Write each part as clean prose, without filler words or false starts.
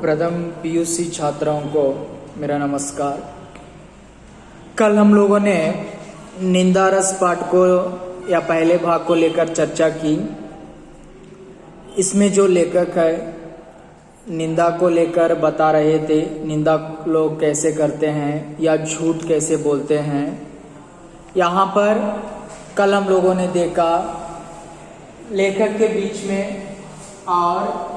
प्रथम पीयूसी छात्राओं को मेरा नमस्कार। कल हम लोगों ने निंदा रस पाठ को या पहले भाग को लेकर चर्चा की। इसमें जो लेखक है निंदा को लेकर बता रहे थे, निंदा लोग कैसे करते हैं या झूठ कैसे बोलते हैं। यहाँ पर कल हम लोगों ने देखा लेखक के बीच में और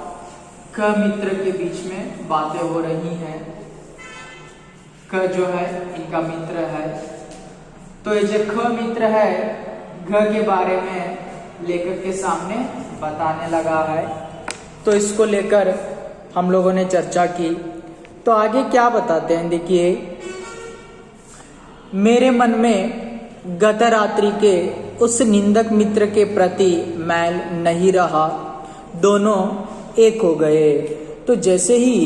क मित्र के बीच में बातें हो रही हैं। क जो है इनका मित्र है, तो ये जो ख मित्र है घ के बारे में लेखक के सामने बताने लगा है। तो इसको लेकर हम लोगों ने चर्चा की। तो आगे क्या बताते हैं, देखिए, मेरे मन में गत रात्रि के उस निंदक मित्र के प्रति मैल नहीं रहा, दोनों एक हो गए। तो जैसे ही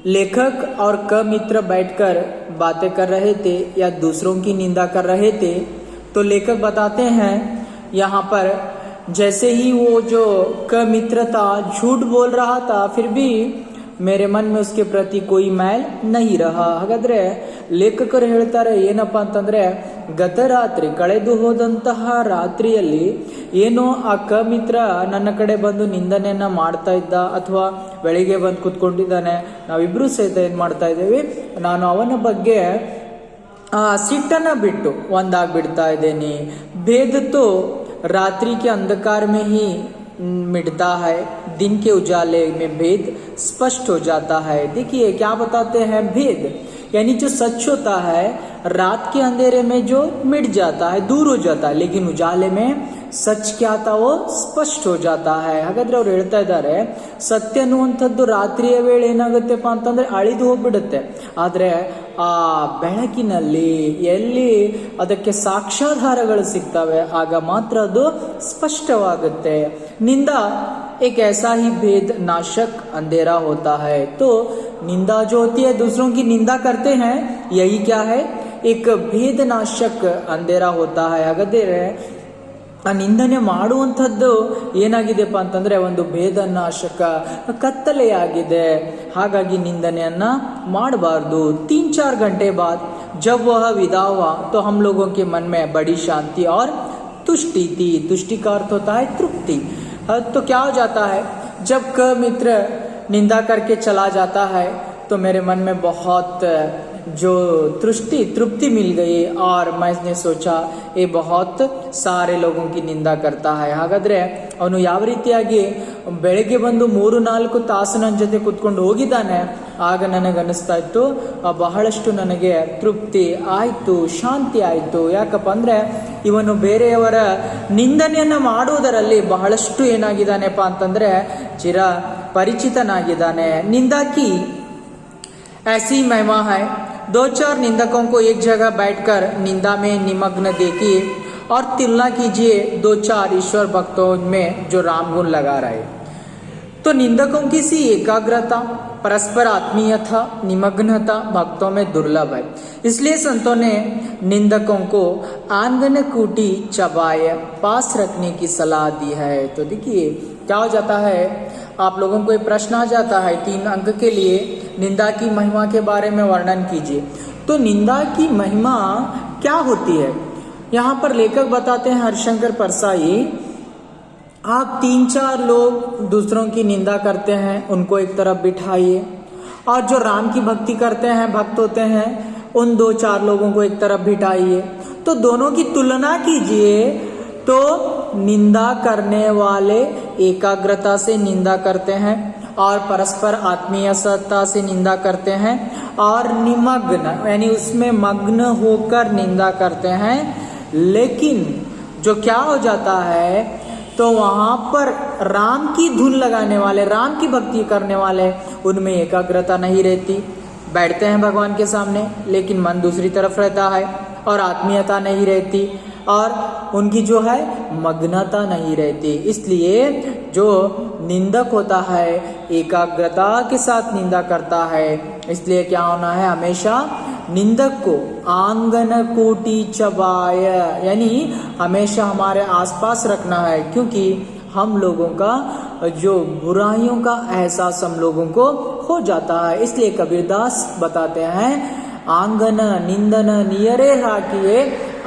लेखक और क मित्र बैठकर बातें कर रहे थे या दूसरों की निंदा कर रहे थे, तो लेखक बताते हैं यहाँ पर जैसे ही वो जो क मित्र था झूठ बोल रहा था, फिर भी मेरे मन में उसके प्रति कोई मैल नहीं रहा। ಹಾಗಾದ್ರೆ ಲೇಖಕರು ಹೇಳ್ತಾರೆ ಏನಪ್ಪಾ ಅಂತಂದ್ರೆ, ಗತ ರಾತ್ರಿ ಕಳೆದು ಹೋದಂತಹ ರಾತ್ರಿಯಲ್ಲಿ ಏನೋ ಆ ಕ ಮಿತ್ರ ನನ್ನ ಕಡೆ ಬಂದು ನಿಂದನೆಯನ್ನ ಮಾಡ್ತಾ ಇದ್ದ, ಅಥವಾ ಬೆಳಿಗ್ಗೆ ಬಂದು ಕುತ್ಕೊಂಡಿದ್ದಾನೆ, ನಾವಿಬ್ರು ಸಹಿತ ಏನ್ ಮಾಡ್ತಾ ಇದ್ದೇವೆ, ನಾನು ಅವನ ಬಗ್ಗೆ ಸಿಟ್ಟನ್ನ ಬಿಟ್ಟು ಒಂದಾಗಿ ಬಿಡ್ತಾ ಇದ್ದೇನೆ। भेद तो रात्रि के अंधकार में ही मिटता है, दिन के उजाले में भेद स्पष्ट हो जाता है। देखिए क्या बताते हैं, भेद यानी जो सच होता है रात के अंधेरे में जो मिट जाता है, दूर हो जाता है, लेकिन उजाले में सच क्या था वो ಸ್ಪಷ್ಟ हो जाता है। ಹಾಗಾದ್ರೆ ಅವ್ರು ಹೇಳ್ತಾ ಇದ್ದಾರೆ, ಸತ್ಯ ಅನ್ನುವಂಥದ್ದು ರಾತ್ರಿಯ ವೇಳೆ ಏನಾಗುತ್ತೆಪ್ಪ ಅಂತಂದ್ರೆ ಅಳಿದು ಹೋಗ್ಬಿಡುತ್ತೆ, ಆದ್ರೆ ಆ ಬೆಳಕಿನಲ್ಲಿ ಎಲ್ಲಿ ಅದಕ್ಕೆ ಸಾಕ್ಷ್ಯಾಧಾರಗಳು ಸಿಗ್ತವೆ ಆಗ ಮಾತ್ರ ಅದು ಸ್ಪಷ್ಟವಾಗುತ್ತೆ। निंदा एक ऐसा ही भेद नाशक अंधेरा होता है। तो निंदा जो होती है, दूसरों की निंदा करते हैं, यही क्या है, एक भेद नाशक अंधेरा होता है। ಹಾಗಾದ್ರೆ ಆ ನಿಂದನೆ ಮಾಡುವಂಥದ್ದು ಏನಾಗಿದೆಪ್ಪ ಅಂತಂದ್ರೆ ಒಂದು ಭೇದನಾಶಕ ಕತ್ತಲೆಯಾಗಿದೆ। ಹಾಗಾಗಿ ನಿಂದನೆಯನ್ನ ಮಾಡಬಾರ್ದು। 3-4 घंटे बाद जब वह विदा हुआ तो हम लोगों के मन में बड़ी शांति और तुष्टि थी। तुष्टि का अर्थ होता है तृप्ति। तो क्या हो जाता है, जब क मित्र निंदा करके चला जाता है तो मेरे मन में बहुत जो तृप्ति मिल गई और मैंने सोचा ये बहुत सारे लोगों की निंदा करता है। ಹಾಗಾದ್ರೆ ಅವನು ಯಾವ ರೀತಿಯಾಗಿ ಬೆಳಗ್ಗೆ ಬಂದು 3-4 ತಾಸು ನನ್ನ ಜೊತೆ ಕುತ್ಕೊಂಡು ಹೋಗಿದ್ದಾನೆ, ಆಗ ನನಗನ್ನಿಸ್ತಾ ಇತ್ತು ಬಹಳಷ್ಟು ನನಗೆ ತೃಪ್ತಿ ಆಯ್ತು, ಶಾಂತಿ ಆಯ್ತು। ಯಾಕಪ್ಪ ಅಂದ್ರೆ ಇವನು ಬೇರೆಯವರ ನಿಂದನೆಯನ್ನ ಮಾಡುವುದರಲ್ಲಿ ಬಹಳಷ್ಟು ಏನಾಗಿದ್ದಾನೆಪ್ಪ ಅಂತಂದ್ರೆ ಚಿರ ಪರಿಚಿತನಾಗಿದ್ದಾನೆ। निंदा की ऐसी महिमा है, 2-4 निंदकों को एक जगह बैठकर निंदा में निमग्न देखिए और तुलना कीजिए 2-4 ईश्वर भक्तों में जो राम गुण लगा रहे। तो निंदकों की सी एकाग्रता, परस्पर आत्मीयता, निमग्नता भक्तों में दुर्लभ है। इसलिए संतों ने निंदकों को आंगन कूटी चबाए पास रखने की सलाह दी है। तो देखिए क्या हो जाता है, आप लोगों को एक प्रश्न आ जाता है 3 अंक के लिए, निंदा की महिमा के बारे में वर्णन कीजिए। तो निंदा की महिमा क्या होती है, यहाँ पर लेखक बताते हैं हरिशंकर परसाई, आप 3-4 लोग दूसरों की निंदा करते हैं, उनको एक तरफ बिठाइए, और जो राम की भक्ति करते हैं, भक्त होते हैं, उन 2-4 लोगों को एक तरफ बिठाइए। तो दोनों की तुलना कीजिए, तो निंदा करने वाले एकाग्रता से निंदा करते हैं और परस्पर आत्मीयता से निंदा करते हैं, और निमग्न यानी उसमें मग्न होकर निंदा करते हैं। लेकिन जो क्या हो जाता है, तो वहां पर राम की धुन लगाने वाले, राम की भक्ति करने वाले, उनमें एकाग्रता नहीं रहती, बैठते हैं भगवान के सामने लेकिन मन दूसरी तरफ रहता है, और आत्मीयता नहीं रहती, और उनकी जो है मग्नता नहीं रहती। इसलिए जो निंदक होता है एकाग्रता के साथ निंदा करता है। इसलिए क्या होना है, हमेशा निंदक को आंगन कोटि चबाय यानी हमेशा हमारे आसपास रखना है, क्योंकि हम लोगों का जो बुराइयों का एहसास हम लोगों को हो जाता है। इसलिए कबीरदास बताते हैं, आंगन निंदन नियरे राखिए,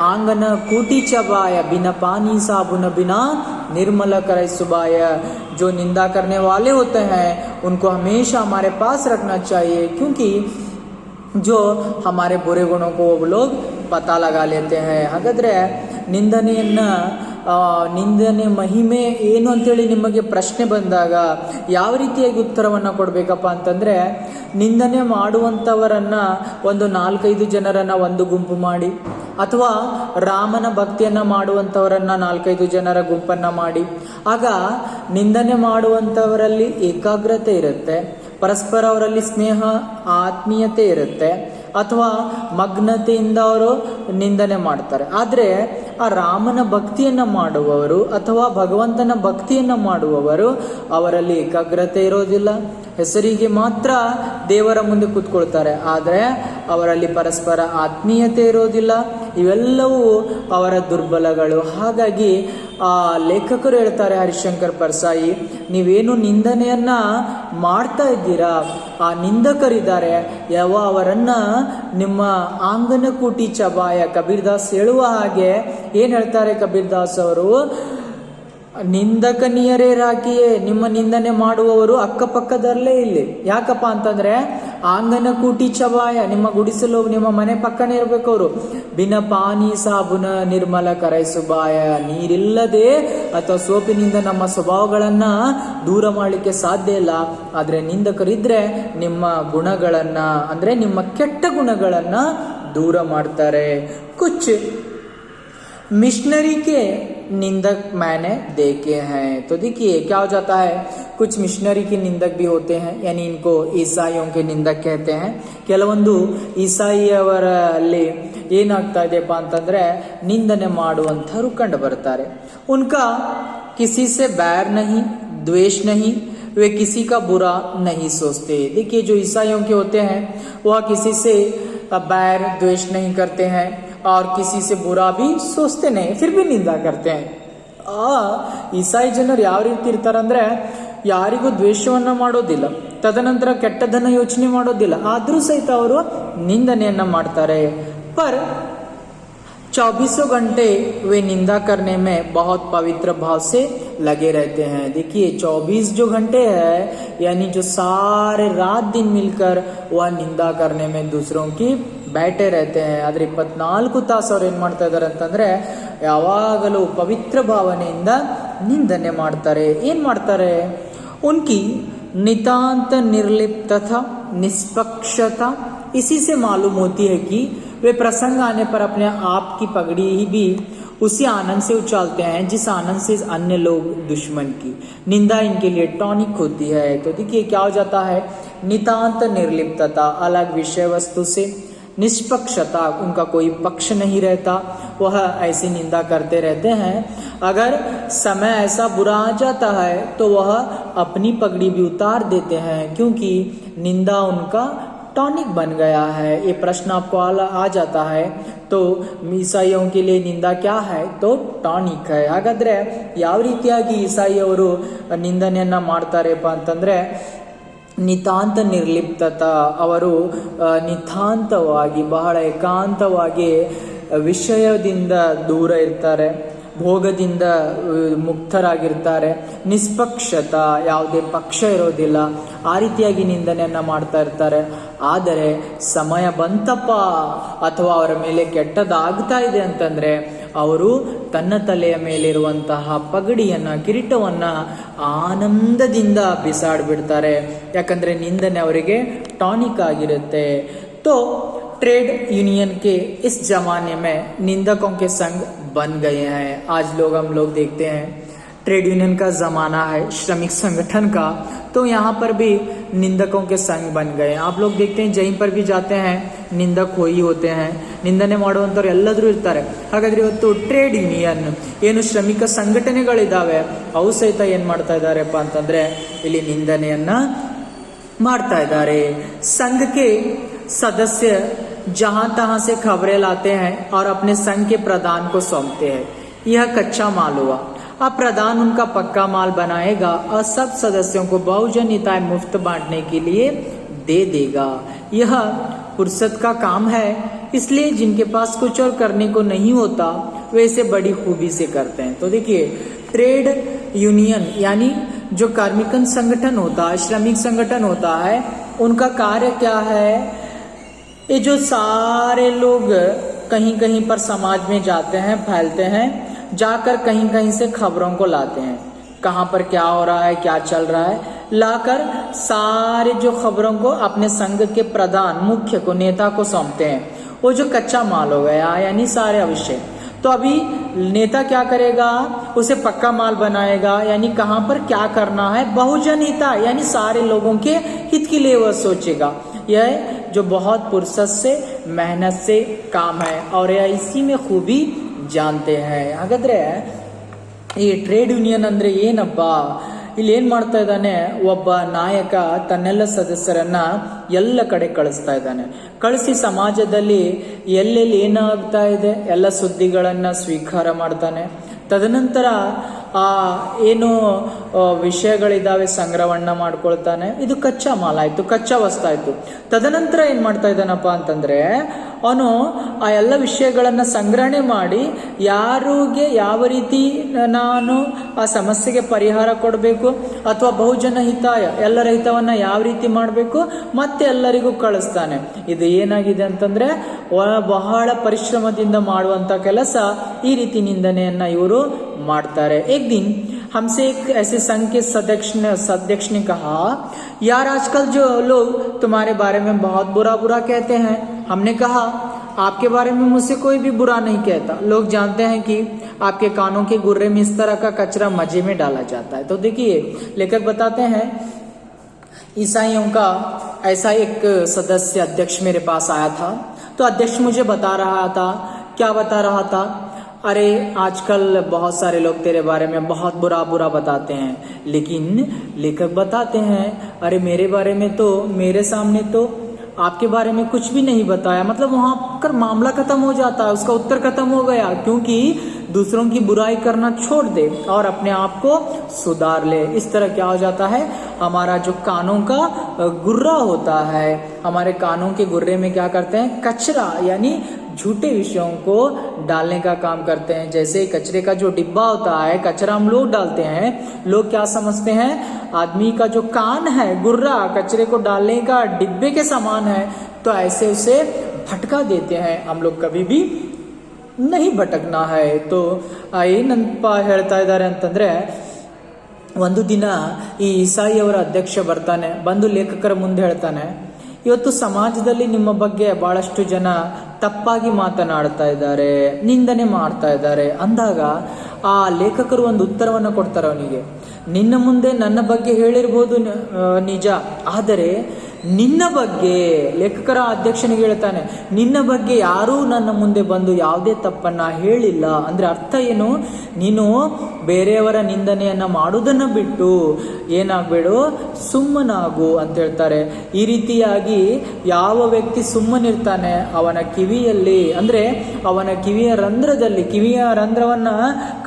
आंगन कूटी चबाय, बिना पानी साबुन बिना निर्मल करे सुबाय। जो निंदा करने वाले होते हैं उनको हमेशा हमारे पास रखना चाहिए, क्योंकि जो हमारे बुरे गुणों को वो लोग पता लगा लेते हैं। ಹಾಗಾದ್ರೆ ನಿಂದನೆ ಮಹಿಮೆ ಏನು ಅಂತೇಳಿ ನಿಮಗೆ ಪ್ರಶ್ನೆ ಬಂದಾಗ ಯಾವ ರೀತಿಯಾಗಿ ಉತ್ತರವನ್ನು ಕೊಡಬೇಕಪ್ಪ ಅಂತಂದ್ರೆ, ನಿಂದನೆ ಮಾಡುವಂಥವರನ್ನ ಒಂದು 4-5 ಜನರನ್ನ ಒಂದು ಗುಂಪು ಮಾಡಿ, ಅಥವಾ ರಾಮನ ಭಕ್ತಿಯನ್ನ ಮಾಡುವಂಥವರನ್ನ 4-5 ಜನರ ಗುಂಪನ್ನ ಮಾಡಿ, ಆಗ ನಿಂದನೆ ಮಾಡುವಂಥವರಲ್ಲಿ ಏಕಾಗ್ರತೆ ಇರುತ್ತೆ, ಪರಸ್ಪರ ಅವರಲ್ಲಿ ಸ್ನೇಹ ಆತ್ಮೀಯತೆ ಇರುತ್ತೆ, ಅಥವಾ ಮಗ್ನತೆಯಿಂದ ಅವರು ನಿಂದನೆ ಮಾಡ್ತಾರೆ. ಆದರೆ ಆ ರಾಮನ ಭಕ್ತಿಯನ್ನ ಮಾಡುವವರು ಅಥವಾ ಭಗವಂತನ ಭಕ್ತಿಯನ್ನ ಮಾಡುವವರು ಅವರಲ್ಲಿ ಏಕಾಗ್ರತೆ ಇರೋದಿಲ್ಲ, ಹೆಸರಿಗೆ ಮಾತ್ರ ದೇವರ ಮುಂದೆ ಕೂತ್ಕೊಳ್ತಾರೆ, ಆದರೆ ಅವರಲ್ಲಿ ಪರಸ್ಪರ ಆತ್ಮೀಯತೆ ಇರೋದಿಲ್ಲ. ಇವೆಲ್ಲವೂ ಅವರ ದುರ್ಬಲಗಳು. ಹಾಗಾಗಿ ಆ ಲೇಖಕರು ಹೇಳ್ತಾರೆ, ಹರಿಶಂಕರ್ ಪರ್ಸಾಯಿ, ನೀವೇನು ನಿಂದನೆಯನ್ನ ಮಾಡ್ತಾ ಇದ್ದೀರಾ, ಆ ನಿಂದಕರಿದ್ದಾರೆ ಅವರನ್ನ ನಿಮ್ಮ ಆಂಗನ ಕೂಟಿ ಚಬಾಯ. ಕಬೀರ್ದಾಸ್ ಹೇಳುವ ಹಾಗೆ ಏನ್ ಹೇಳ್ತಾರೆ ಕಬೀರ್ದಾಸ್ ಅವರು, ನಿಂದಕನಿಯರೇ ರಾಕಿಯೇ, ನಿಮ್ಮ ನಿಂದನೆ ಮಾಡುವವರು ಅಕ್ಕಪಕ್ಕದಲ್ಲೇ ಇಲ್ಲಿ. ಯಾಕಪ್ಪ ಅಂತಂದ್ರೆ ಆಂಗನ ಕೂಟಿ ಚಬಾಯ, ನಿಮ್ಮ ಗುಡಿಸಲು ನಿಮ್ಮ ಮನೆ ಪಕ್ಕನೇ ಇರ್ಬೇಕು ಅವರು. ಬಿನ ಪಾನಿ ಸಾಬುನ ನಿರ್ಮಲ ಕರೈಸುಬಾಯ, ನೀರಿಲ್ಲದೆ ಅಥವಾ ಸೋಪಿನಿಂದ ನಮ್ಮ ಸ್ವಭಾವಗಳನ್ನ ದೂರ ಮಾಡಲಿಕ್ಕೆ ಸಾಧ್ಯ ಇಲ್ಲ. ಆದ್ರೆ ನಿಂದಕರಿದ್ರೆ ನಿಮ್ಮ ಗುಣಗಳನ್ನ, ಅಂದ್ರೆ ನಿಮ್ಮ ಕೆಟ್ಟ ಗುಣಗಳನ್ನ दूर ಮಾಡ್ತಾರೆ. कुछ मिशनरी के निंदक मैंने देखे हैं. तो देखिए क्या हो जाता है, कुछ मिशनरी के निंदक भी होते हैं, यानी इनको ईसाइयों के निंदक कहते हैं. ಕೆಲವೊಂದು ಈಸಾಯಿಯವರಲ್ಲಿ ಏನಾಗ್ತಾ ಇದೆಪ್ಪ ಅಂತಂದ್ರೆ ನಿಂದನೆ ಮಾಡುವಂತರು ಕಂಡು ಬರ್ತಾರೆ. उनका किसी से बैर नहीं, द्वेष नहीं, वे किसी का बुरा नहीं सोचते. देखिए जो ईसाइयों के होते हैं वह किसी से बैर द्वेष नहीं करते हैं और किसी से बुरा भी सोचते नहीं, फिर भी निंदा करते हैं. ಈಸಾಯಿ ಜನರು ಯಾವ ರೀತಿ ಇರ್ತಾರಂದ್ರೆ ಯಾರಿಗೂ ದ್ವೇಷವನ್ನ ಮಾಡೋದಿಲ್ಲ, ತದನಂತರ ಕೆಟ್ಟದನ್ನ ಯೋಚನೆ ಮಾಡೋದಿಲ್ಲ, ಆದ್ರೂ ಸಹಿತ ಅವರು ನಿಂದನೆಯನ್ನ ಮಾಡ್ತಾರೆ. पर 24 घंटे वे निंदा करने में बहुत पवित्र भाव से लगे रहते हैं. देखिए 24 जो घंटे है, यानी जो सारे रात दिन मिलकर वह निंदा करने में दूसरों की बैठे रहते हैं. ಆದ್ರೆ 24 ತಾಸು ಅವ್ರು ಏನ್ ಮಾಡ್ತಾ ಇದಾರೆ ಅಂತಂದ್ರೆ ಯಾವಾಗಲೂ ಪವಿತ್ರ ಭಾವನೆಯಿಂದ ನಿಂದನೆ ಮಾಡ್ತಾರೆ. ಏನ್ ಮಾಡ್ತಾರೆ, उनकी नितांत निर्लिप्तता निष्पक्षता इसी से मालूम होती है कि वे प्रसंग आने पर अपने आप की पगड़ी ही भी उसी आनंद से उछालते हैं जिस आनंद से अन्य लोग दुश्मन की निंदा इनके लिए टॉनिक होती है. तो देखिए क्या हो जाता है, नितांत निर्लिप्तता, अलग विषय वस्तु से, निष्पक्षता, उनका कोई पक्ष नहीं रहता, वह ऐसी निंदा करते रहते हैं. अगर समय ऐसा बुरा आ जाता है तो वह अपनी पगड़ी भी उतार देते हैं, क्योंकि निंदा उनका टॉनिक बन गया है. ये प्रश्न आपको आ जाता है, तो ईसाइयों के लिए निंदा क्या है, तो ಟಾನಿಕ್ है. ಹಾಗಾದ್ರೆ ಯಾವ ರೀತಿಯಾಗಿ ಈಸಾಯಿಯವರು ನಿಂದನೆಯನ್ನ ಮಾಡ್ತಾರೆಪ್ಪ ಅಂತಂದ್ರೆ ನಿತಾಂತ ನಿರ್ಲಿಪ್ತತ, ಅವರು ನಿತಾಂತವಾಗಿ ಬಹಳ ಏಕಾಂತವಾಗಿ ವಿಷಯದಿಂದ ದೂರ ಇರ್ತಾರೆ, ಭೋಗದಿಂದ ಮುಕ್ತರಾಗಿರ್ತಾರೆ, ನಿಷ್ಪಕ್ಷತ, ಯಾವುದೇ ಪಕ್ಷ ಇರೋದಿಲ್ಲ, ಆ ರೀತಿಯಾಗಿ ನಿಂದನೆಯನ್ನ ಮಾಡ್ತಾ ಇರ್ತಾರೆ. ಆದರೆ ಸಮಯ ಬಂತಪ್ಪ ಅಥವಾ ಅವರ ಮೇಲೆ ಕೆಟ್ಟದಾಗ್ತಾ ಇದೆ ಅಂತಂದ್ರೆ ಅವರು ತನ್ನ ತಲೆಯ ಮೇಲಿರುವಂತಹ ಪಗಡಿಯನ್ನ, ಕಿರೀಟವನ್ನ ಆನಂದದಿಂದ ಬಿಸಾಡ್ಬಿಡ್ತಾರೆ. ಯಾಕಂದ್ರೆ ನಿಂದನೆ ಅವರಿಗೆ ಟಾನಿಕ್ ಆಗಿರುತ್ತೆ. तो ट्रेड यूनियन के इस जमाने में निंदकों के संग बन गए हैं. आज हम लोग देखते हैं ट्रेड यूनियन का जमाना है, श्रमिक संगठन का, तो यहाँ पर भी निंदकों के संग बन गए. आप लोग देखते हैं जहीं पर भी जाते हैं निंदक हो ही होते हैं, ನಿಂದನೆ ಮಾಡುವಂತವ್ರು ಎಲ್ಲರೂ ಇರ್ತಾರೆ. ಹಾಗಾದ್ರೆ ಇವತ್ತು ಟ್ರೇಡ್ ಯೂನಿಯನ್ ಏನು ಶ್ರಮಿಕ ಸಂಘಟನೆಗಳಿದಾವೆ ಅವು ಸಹಿತ ಏನ್ ಮಾಡ್ತಾ ಇದಾರೆಪ್ಪ ಅಂತಂದ್ರೆ ಇಲ್ಲಿ ನಿಂದನೆಯನ್ನ ಮಾಡ್ತಾ ಇದ್ದಾರೆ. संघ के सदस्य जहां तहां से खबरें लाते हैं और अपने संघ के प्रधान को सौंपते हैं. यह कच्चा माल हुआ. अब प्रधान उनका पक्का माल बनाएगा और सब सदस्यों को बहुजन हिताय मुफ्त बांटने के लिए दे देगा। यह फुर्सत का काम है, इसलिए जिनके पास कुछ और करने को नहीं होता वे इसे बड़ी खूबी से करते हैं। तो देखिए, ट्रेड यूनियन यानी जो कार्मिक संगठन होता है, श्रमिक संगठन होता है, उनका कार्य क्या है? ये जो सारे लोग कहीं कहीं पर समाज में जाते हैं, फैलते हैं, जाकर कहीं कहीं से खबरों को लाते हैं, कहाँ पर क्या हो रहा है, क्या चल रहा है, लाकर सारे जो खबरों को अपने संघ के प्रधान, मुख्य को, नेता को सौंपते हैं। वो जो कच्चा माल हो गया यानी सारे अवश्य, तो अभी नेता क्या करेगा? उसे पक्का माल बनाएगा, यानी कहाँ पर क्या करना है, बहुजन हिता यानी सारे लोगों के हित के लिए वह सोचेगा। यह जो बहुत फुर्सत से, मेहनत से काम है और यह इसी में खूबी जानते हैं। ಹಾಗಾದ್ರೆ ಈ ಟ್ರೇಡ್ ಯೂನಿಯನ್ ಅಂದ್ರೆ ಏನಪ್ಪ? ಇಲ್ಲಿ ಏನ್ ಮಾಡ್ತಾ ಇದ್ದಾನೆ, ಒಬ್ಬ ನಾಯಕ ತನ್ನೆಲ್ಲ ಸದಸ್ಯರನ್ನ ಎಲ್ಲ ಕಡೆ ಕಳಿಸ್ತಾ ಇದ್ದಾನೆ. ಕಳಿಸಿ ಸಮಾಜದಲ್ಲಿ ಎಲ್ಲೆಲ್ಲಿ ಏನಾಗ್ತಾ ಇದೆ ಎಲ್ಲ ಸುದ್ದಿಗಳನ್ನ ಸ್ವೀಕಾರ ಮಾಡ್ತಾನೆ. ತದನಂತರ ಆ ಏನು ವಿಷಯಗಳಿದಾವೆ ಸಂಗ್ರಹವನ್ನ ಮಾಡ್ಕೊಳ್ತಾನೆ. ಇದು ಕಚ್ಚಾ ಮಾಲ್ ಆಯ್ತು, ಕಚ್ಚಾ ವಸ್ತು ಆಯ್ತು. ತದನಂತರ ಏನ್ ಮಾಡ್ತಾ ಇದ್ದಾನಪ್ಪ ಅಂತಂದ್ರೆ, ಅವನು ಆ ಎಲ್ಲ ವಿಷಯಗಳನ್ನ ಸಂಗ್ರಹಣೆ ಮಾಡಿ ಯಾರಿಗೆ ಯಾವ ರೀತಿ ನಾನು ಆ ಸಮಸ್ಯೆಗೆ ಪರಿಹಾರ ಕೊಡಬೇಕು ಅಥವಾ ಬಹುಜನ ಹಿತಾಯ ಎಲ್ಲರ ಹಿತವನ್ನ ಯಾವ ರೀತಿ ಮಾಡಬೇಕು ಮತ್ತೆ ಎಲ್ಲರಿಗೂ ಕಳಿಸ್ತಾನೆ. ಇದು ಏನಾಗಿದೆ ಅಂತಂದ್ರೆ ಬಹಳ ಪರಿಶ್ರಮದಿಂದ ಮಾಡುವಂತ ಕೆಲಸ. ಈ ರೀತಿ ನಿಂದನೆಯನ್ನ ಇವರು ಮಾಡ್ತಾರೆ. एक दिन हमसे एक ऐसे संघ के सदस्य ने कहा, यार आजकल जो लोग तुम्हारे बारे में बहुत बुरा बुरा कहते हैं. हमने कहा, आपके बारे में मुझसे कोई भी बुरा नहीं कहता. लोग जानते हैं कि आपके कानों के गुर्रे में इस तरह का कचरा मजे में डाला जाता है. तो देखिए, लेखक बताते हैं, ईसाइयों का ऐसा एक सदस्य अध्यक्ष मेरे पास आया था. तो अध्यक्ष मुझे बता रहा था, क्या बता रहा था? अरे आजकल बहुत सारे लोग तेरे बारे में बहुत बुरा बुरा बताते हैं, लेकिन लेखक बताते हैं, अरे मेरे बारे में तो, मेरे सामने तो आपके बारे में कुछ भी नहीं बताया. मतलब वहां पर मामला खत्म हो जाता है, उसका उत्तर खत्म हो गया, क्योंकि दूसरों की बुराई करना छोड़ दे और अपने आप को सुधार ले. इस तरह क्या हो जाता है, हमारा जो कानों का गुर्रा होता है, हमारे कानों के गुर्रे में क्या करते हैं, कचरा यानी झूठे विषयों को डालने का काम करते हैं. जैसे कचरे का जो डिब्बा होता है, कचरा हम लोग डालते हैं, लोग क्या समझते हैं, आदमी का जो कान है, गुर्रा, कचरे को डालने का डिब्बे के समान है, तो ऐसे उसे भटका देते हैं. हम लोग कभी भी नहीं भटकना है. तो ಏನಂತ ಹೇಳ್ತಾ ಇದ್ದಾರೆ ಅಂತಂದ್ರೆ, ಒಂದು ದಿನ ಈ ಇಸಾಯಿಯವರ ಅಧ್ಯಕ್ಷ ಬರ್ತಾನೆ, ಬಂದು ಲೇಖಕರ ಮುಂದೆ ಹೇಳ್ತಾನೆ, ಇವತ್ತು ಸಮಾಜದಲ್ಲಿ ನಿಮ್ಮ ಬಗ್ಗೆ ಬಹಳಷ್ಟು ಜನ ತಪ್ಪಾಗಿ ಮಾತನಾಡ್ತಾ ಇದ್ದಾರೆ, ನಿಂದನೆ ಮಾಡ್ತಾ ಇದ್ದಾರೆ ಅಂದಾಗ ಆ ಲೇಖಕರು ಒಂದು ಉತ್ತರವನ್ನು ಕೊಡ್ತಾರೆ ಅವನಿಗೆ. ನಿನ್ನ ಮುಂದೆ ನನ್ನ ಬಗ್ಗೆ ಹೇಳಿರ್ಬೋದು ನಿಜ, ಆದರೆ ನಿನ್ನ ಬಗ್ಗೆ, ಲೇಖಕರ ಅಧ್ಯಕ್ಷನಿಗೆ ಹೇಳ್ತಾನೆ, ನಿನ್ನ ಬಗ್ಗೆ ಯಾರೂ ನನ್ನ ಮುಂದೆ ಬಂದು ಯಾವುದೇ ತಪ್ಪನ್ನ ಹೇಳಿಲ್ಲ. ಅಂದ್ರೆ ಅರ್ಥ ಏನು, ನೀನು ಬೇರೆಯವರ ನಿಂದನೆಯನ್ನ ಮಾಡುವುದನ್ನ ಬಿಟ್ಟು ಏನಾಗ್ಬೇಡು, ಸುಮ್ಮನಾಗು ಅಂತ ಹೇಳ್ತಾರೆ. ಈ ರೀತಿಯಾಗಿ ಯಾವ ವ್ಯಕ್ತಿ ಸುಮ್ಮನಿರ್ತಾನೆ, ಅವನ ಕಿವಿಯಲ್ಲಿ, ಅಂದ್ರೆ ಅವನ ಕಿವಿಯ ರಂಧ್ರದಲ್ಲಿ, ಕಿವಿಯ ರಂಧ್ರವನ್ನ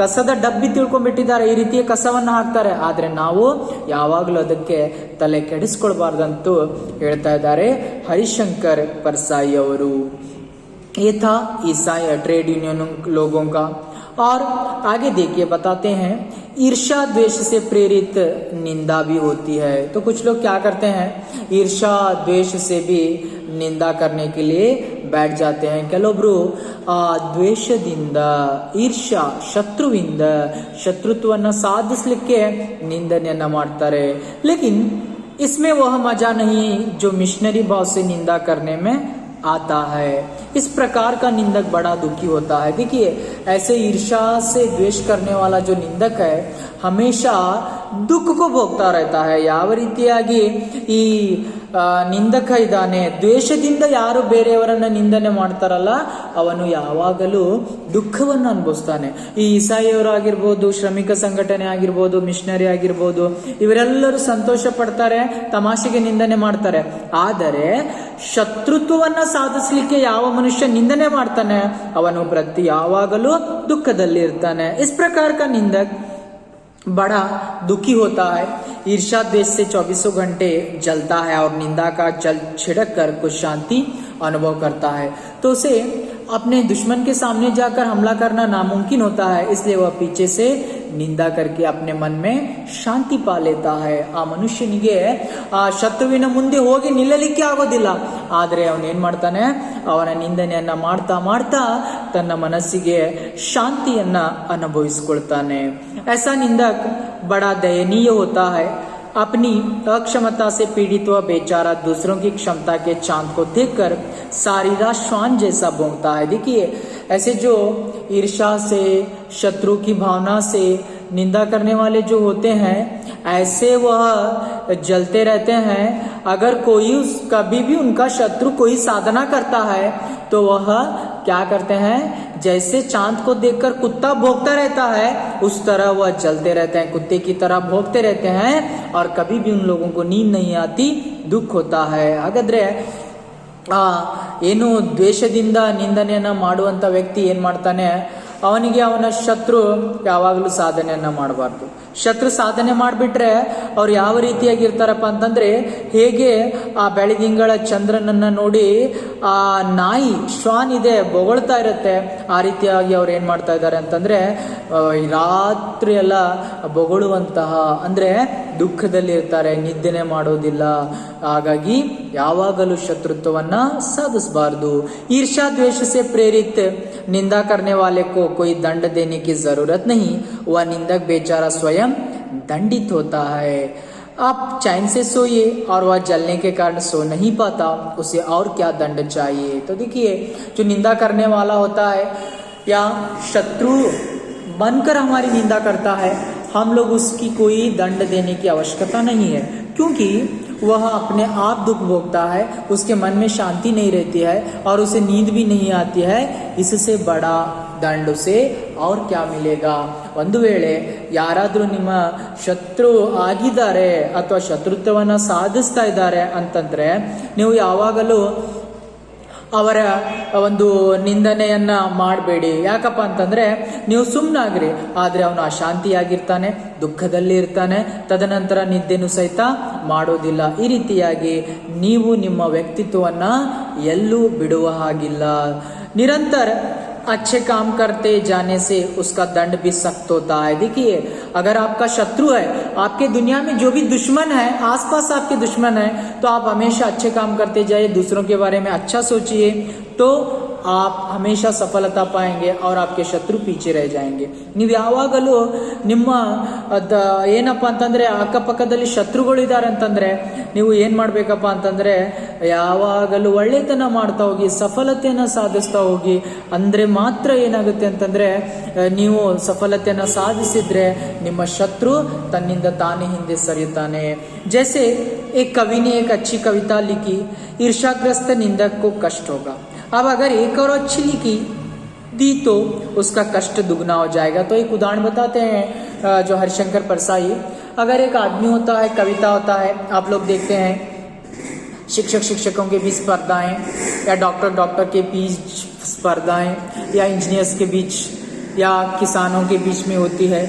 ಕಸದ ಡಬ್ಬಿ ತಿಳ್ಕೊಂಡ್ಬಿಟ್ಟಿದ್ದಾರೆ, ಈ ರೀತಿಯ ಕಸವನ್ನ ಹಾಕ್ತಾರೆ. ಆದ್ರೆ ನಾವು ಯಾವಾಗಲೂ ಅದಕ್ಕೆ ತಲೆ ಕೆಡಿಸ್ಕೊಳ್ಬಾರ್ದಂತೂ ಹೇಳ್ತಾ ಇದ್ದಾರೆ हरिशंकर परसाई ಅವರು. ये था ईसाई ट्रेड यूनियन लोगों का. और आगे देखिए, बताते हैं, ईर्ष्या द्वेष से प्रेरित निंदा भी होती है. तो कुछ लोग क्या करते हैं, ईर्ष्या द्वेष से भी निंदा करने के लिए बैठ जाते हैं. ಕೆಲವೊಬ್ರು ದ್ವೇಷದಿಂದ, ಈರ್ಷ್ಯಾ, ಶತ್ರುವಿಂದ ಶತ್ರುತ್ವವನ್ನು ಸಾಧಿಸಲಿಕ್ಕೆ ನಿಂದನೆಯನ್ನ ಮಾಡ್ತಾರೆ. लेकिन इसमें वह मजा नहीं जो मिशनरी भाव से निंदा करने में आता है. इस प्रकार का निंदक बड़ा दुखी होता है. देखिए, ऐसे ईर्ष्या से द्वेष करने वाला जो निंदक है हमेशा दुख को भोगता रहता है. ಯಾವ ರೀತಿಯಾಗಿ ಈ ನಿಂದಕ ಇದ್ದಾನೆ, ದ್ವೇಷದಿಂದ ಯಾರು ಬೇರೆಯವರನ್ನ ನಿಂದನೆ ಮಾಡ್ತಾರಲ್ಲ, ಅವನು ಯಾವಾಗಲೂ ದುಃಖವನ್ನು ಅನುಭವಿಸ್ತಾನೆ. ಈ ಇಸಾಯಿಯವರಾಗಿರ್ಬೋದು, ಶ್ರಮಿಕ ಸಂಘಟನೆ ಆಗಿರ್ಬೋದು, ಮಿಷನರಿ ಆಗಿರ್ಬೋದು, ಇವರೆಲ್ಲರೂ ಸಂತೋಷ ಪಡ್ತಾರೆ, ತಮಾಷೆಗೆ ನಿಂದನೆ ಮಾಡ್ತಾರೆ. ಆದರೆ ಶತ್ರುತ್ವವನ್ನ ಸಾಧಿಸಲಿಕ್ಕೆ ಯಾವ ಮನುಷ್ಯ ನಿಂದನೆ ಮಾಡ್ತಾನೆ, ಅವನು ಪ್ರತಿ ಯಾವಾಗಲೂ ದುಃಖದಲ್ಲಿ ಇರ್ತಾನೆ. ಇಸ್ ಪ್ರಕಾರ ಕಾ ನಿಂದಕ್ बड़ा दुखी होता है, ईर्ष्या द्वेष से 24 घंटे जलता है और निंदा का जल छिड़क कर कुछ शांति अनुभव करता है, तो उसे अपने दुश्मन के सामने जाकर हमला करना नामुमकिन होता है। इसलिए वह पीछे से निंदा करके अपने मन में शांति पा लेता है। ಆ ಮನುಷ್ಯನಿಗೆ ಆ ಶತ್ರುವಿನ ಮುಂದೆ ಹೋಗಿ ನಿಲ್ಲಲಿಕ್ಕೆ ಆಗೋದಿಲ್ಲ, ಆದರೆ ಅವನೇನ್ ಮಾಡ್ತಾನೆ, ಅವನ ನಿಂದನೆಯನ್ನ ಮಾಡ್ತಾ ಮಾಡ್ತಾ ತನ್ನ ಮನಸ್ಸಿಗೆ ಶಾಂತಿಯನ್ನ ಅನುಭವಿಸಿಕೊಳ್ತಾನೆ। ऐसा निंदक बड़ा दयनीय होता है। अपनी अक्षमता से पीड़ित हुआ बेचारा दूसरों की क्षमता के चांद को देखकर सारी रात श्वान जैसा भौंकता है। देखिए, ऐसे जो ईर्ष्या से, शत्रु की भावना से निंदा करने वाले जो होते हैं, ऐसे वह जलते रहते हैं। अगर कोई कभी भी उनका शत्रु कोई साधना करता है तो वह क्या करते हैं, जैसे चांद को देखकर कुत्ता भौंकता रहता है उस तरह वह जलते रहते हैं, कुत्ते की तरह भौंकते रहते हैं और कभी भी उन लोगों को नींद नहीं आती, दुख होता है। ಹಾಗಾದ್ರೆ ಏನು ದ್ವೇಷದಿಂದ ನಿಂದನೆಯನ್ನ ಮಾಡುವಂತ ವ್ಯಕ್ತಿ ಏನ್ ಮಾಡ್ತಾನೆ, ಅವನಿಗೆ ಅವನ ಶತ್ರು ಯಾವಾಗಲೂ ಸಾಧನೆಯನ್ನ ಮಾಡಬಾರ್ದು। ಶತ್ರು ಸಾಧನೆ ಮಾಡಿಬಿಟ್ರೆ ಅವ್ರು ಯಾವ ರೀತಿಯಾಗಿರ್ತಾರಪ್ಪ ಅಂತಂದ್ರೆ, ಹೇಗೆ ಆ ಬೆಳದಿಂಗಳ ಚಂದ್ರನನ್ನ ನೋಡಿ ಆ ನಾಯಿ ಶ್ವಾನ್ ಇದೆ ಬೊಗಳ್ತಾ ಇರುತ್ತೆ, ಆ ರೀತಿಯಾಗಿ ಅವ್ರು ಏನ್ ಮಾಡ್ತಾ ಇದ್ದಾರೆ ಅಂತಂದ್ರೆ ರಾತ್ರಿ ಎಲ್ಲ ಬೊಗಳುವಂತಹ, ಅಂದ್ರೆ ದುಃಖದಲ್ಲಿ ಇರ್ತಾರೆ, ನಿದ್ದೆನೆ ಮಾಡೋದಿಲ್ಲ। ಹಾಗಾಗಿ ಯಾವಾಗಲೂ ಶತ್ರುತ್ವವನ್ನ ಸಾಧಿಸಬಾರ್ದು। ईर्ष्या द्वेष से प्रेरित निंदा करने वाले को कोई दंड देने की जरूरत नहीं, वह निंदक बेचारा स्वयं दंडित होता है। आप चैन से सोइए और वह जलने के कारण सो नहीं पाता, उसे और क्या दंड चाहिए। तो देखिए, जो निंदा करने वाला होता है या शत्रु बनकर हमारी निंदा करता है, हम लोग उसकी कोई दंड देने की आवश्यकता नहीं है, क्योंकि वह अपने आप दुख भोगता है, उसके मन में शांति नहीं रहती है और उसे नींद भी नहीं आती है। इससे बड़ा ದಂಡ ಉಸೆ ಅವ್ರು ಕ್ಯಾ ಮಿಲೇಗಾ। ಒಂದು ವೇಳೆ ಯಾರಾದ್ರೂ ನಿಮ್ಮ ಶತ್ರು ಆಗಿದ್ದಾರೆ ಅಥವಾ ಶತ್ರುತ್ವವನ್ನ ಸಾಧಿಸ್ತಾ ಇದ್ದಾರೆ ಅಂತಂದ್ರೆ, ನೀವು ಯಾವಾಗಲೂ ಅವರ ಒಂದು ನಿಂದನೆಯನ್ನ ಮಾಡಬೇಡಿ। ಯಾಕಪ್ಪ ಅಂತಂದ್ರೆ ನೀವು ಸುಮ್ಮನಾಗ್ರಿ, ಆದ್ರೆ ಅವನು ಅಶಾಂತಿಯಾಗಿರ್ತಾನೆ, ದುಃಖದಲ್ಲಿ ಇರ್ತಾನೆ, ತದನಂತರ ನಿದ್ದೆನೂ ಸಹಿತ ಮಾಡೋದಿಲ್ಲ। ಈ ರೀತಿಯಾಗಿ ನೀವು ನಿಮ್ಮ ವ್ಯಕ್ತಿತ್ವವನ್ನ ಎಲ್ಲೂ ಬಿಡುವ ಹಾಗಿಲ್ಲ। ನಿರಂತರ अच्छे काम करते जाने से उसका दंड भी सख्त होता है। देखिए, अगर आपका शत्रु है, आपके दुनिया में जो भी दुश्मन है, आसपास आपके दुश्मन है, तो आप हमेशा अच्छे काम करते जाइए, दूसरों के बारे में अच्छा सोचिए, तो आप हमेशा सफलता पाएंगे और आपके शत्रु पीछे रह जाएंगे। ನೀವು ಯಾವಾಗಲೂ ನಿಮ್ಮ ಏನಪ್ಪ ಅಂತಂದ್ರೆ ಅಕ್ಕಪಕ್ಕದಲ್ಲಿ ಶತ್ರುಗಳಿದ್ದಾರೆ ಅಂತಂದ್ರೆ ನೀವು ಏನ್ ಮಾಡ್ಬೇಕಪ್ಪ ಅಂತಂದ್ರೆ ಯಾವಾಗಲೂ ಒಳ್ಳೆತನ ಮಾಡ್ತಾ ಹೋಗಿ, ಸಫಲತೆಯನ್ನ ಸಾಧಿಸ್ತಾ ಹೋಗಿ, ಅಂದ್ರೆ ಮಾತ್ರ ಏನಾಗುತ್ತೆ ಅಂತಂದ್ರೆ ನೀವು ಸಫಲತೆಯನ್ನ ಸಾಧಿಸಿದ್ರೆ ನಿಮ್ಮ ಶತ್ರು ತನ್ನಿಂದ ತಾನೇ ಹಿಂದೆ ಸರಿಯುತ್ತಾನೆ। जैसे एक कवि ने एक अच्छी कविता लिखी, ईर्ष्याग्रस्त निंदक को कष्ट होगा। अब अगर एक और अच्छी लिखी दी तो उसका कष्ट दुगना हो जाएगा। तो एक उदाहरण बताते हैं जो हरिशंकर परसाई। अगर एक आदमी होता है, कविता होता है, आप लोग देखते हैं शिक्षकों के बीच स्पर्धाएं, या डॉक्टर के बीच स्पर्धाएं, या इंजीनियर्स के बीच, या किसानों के बीच में होती है,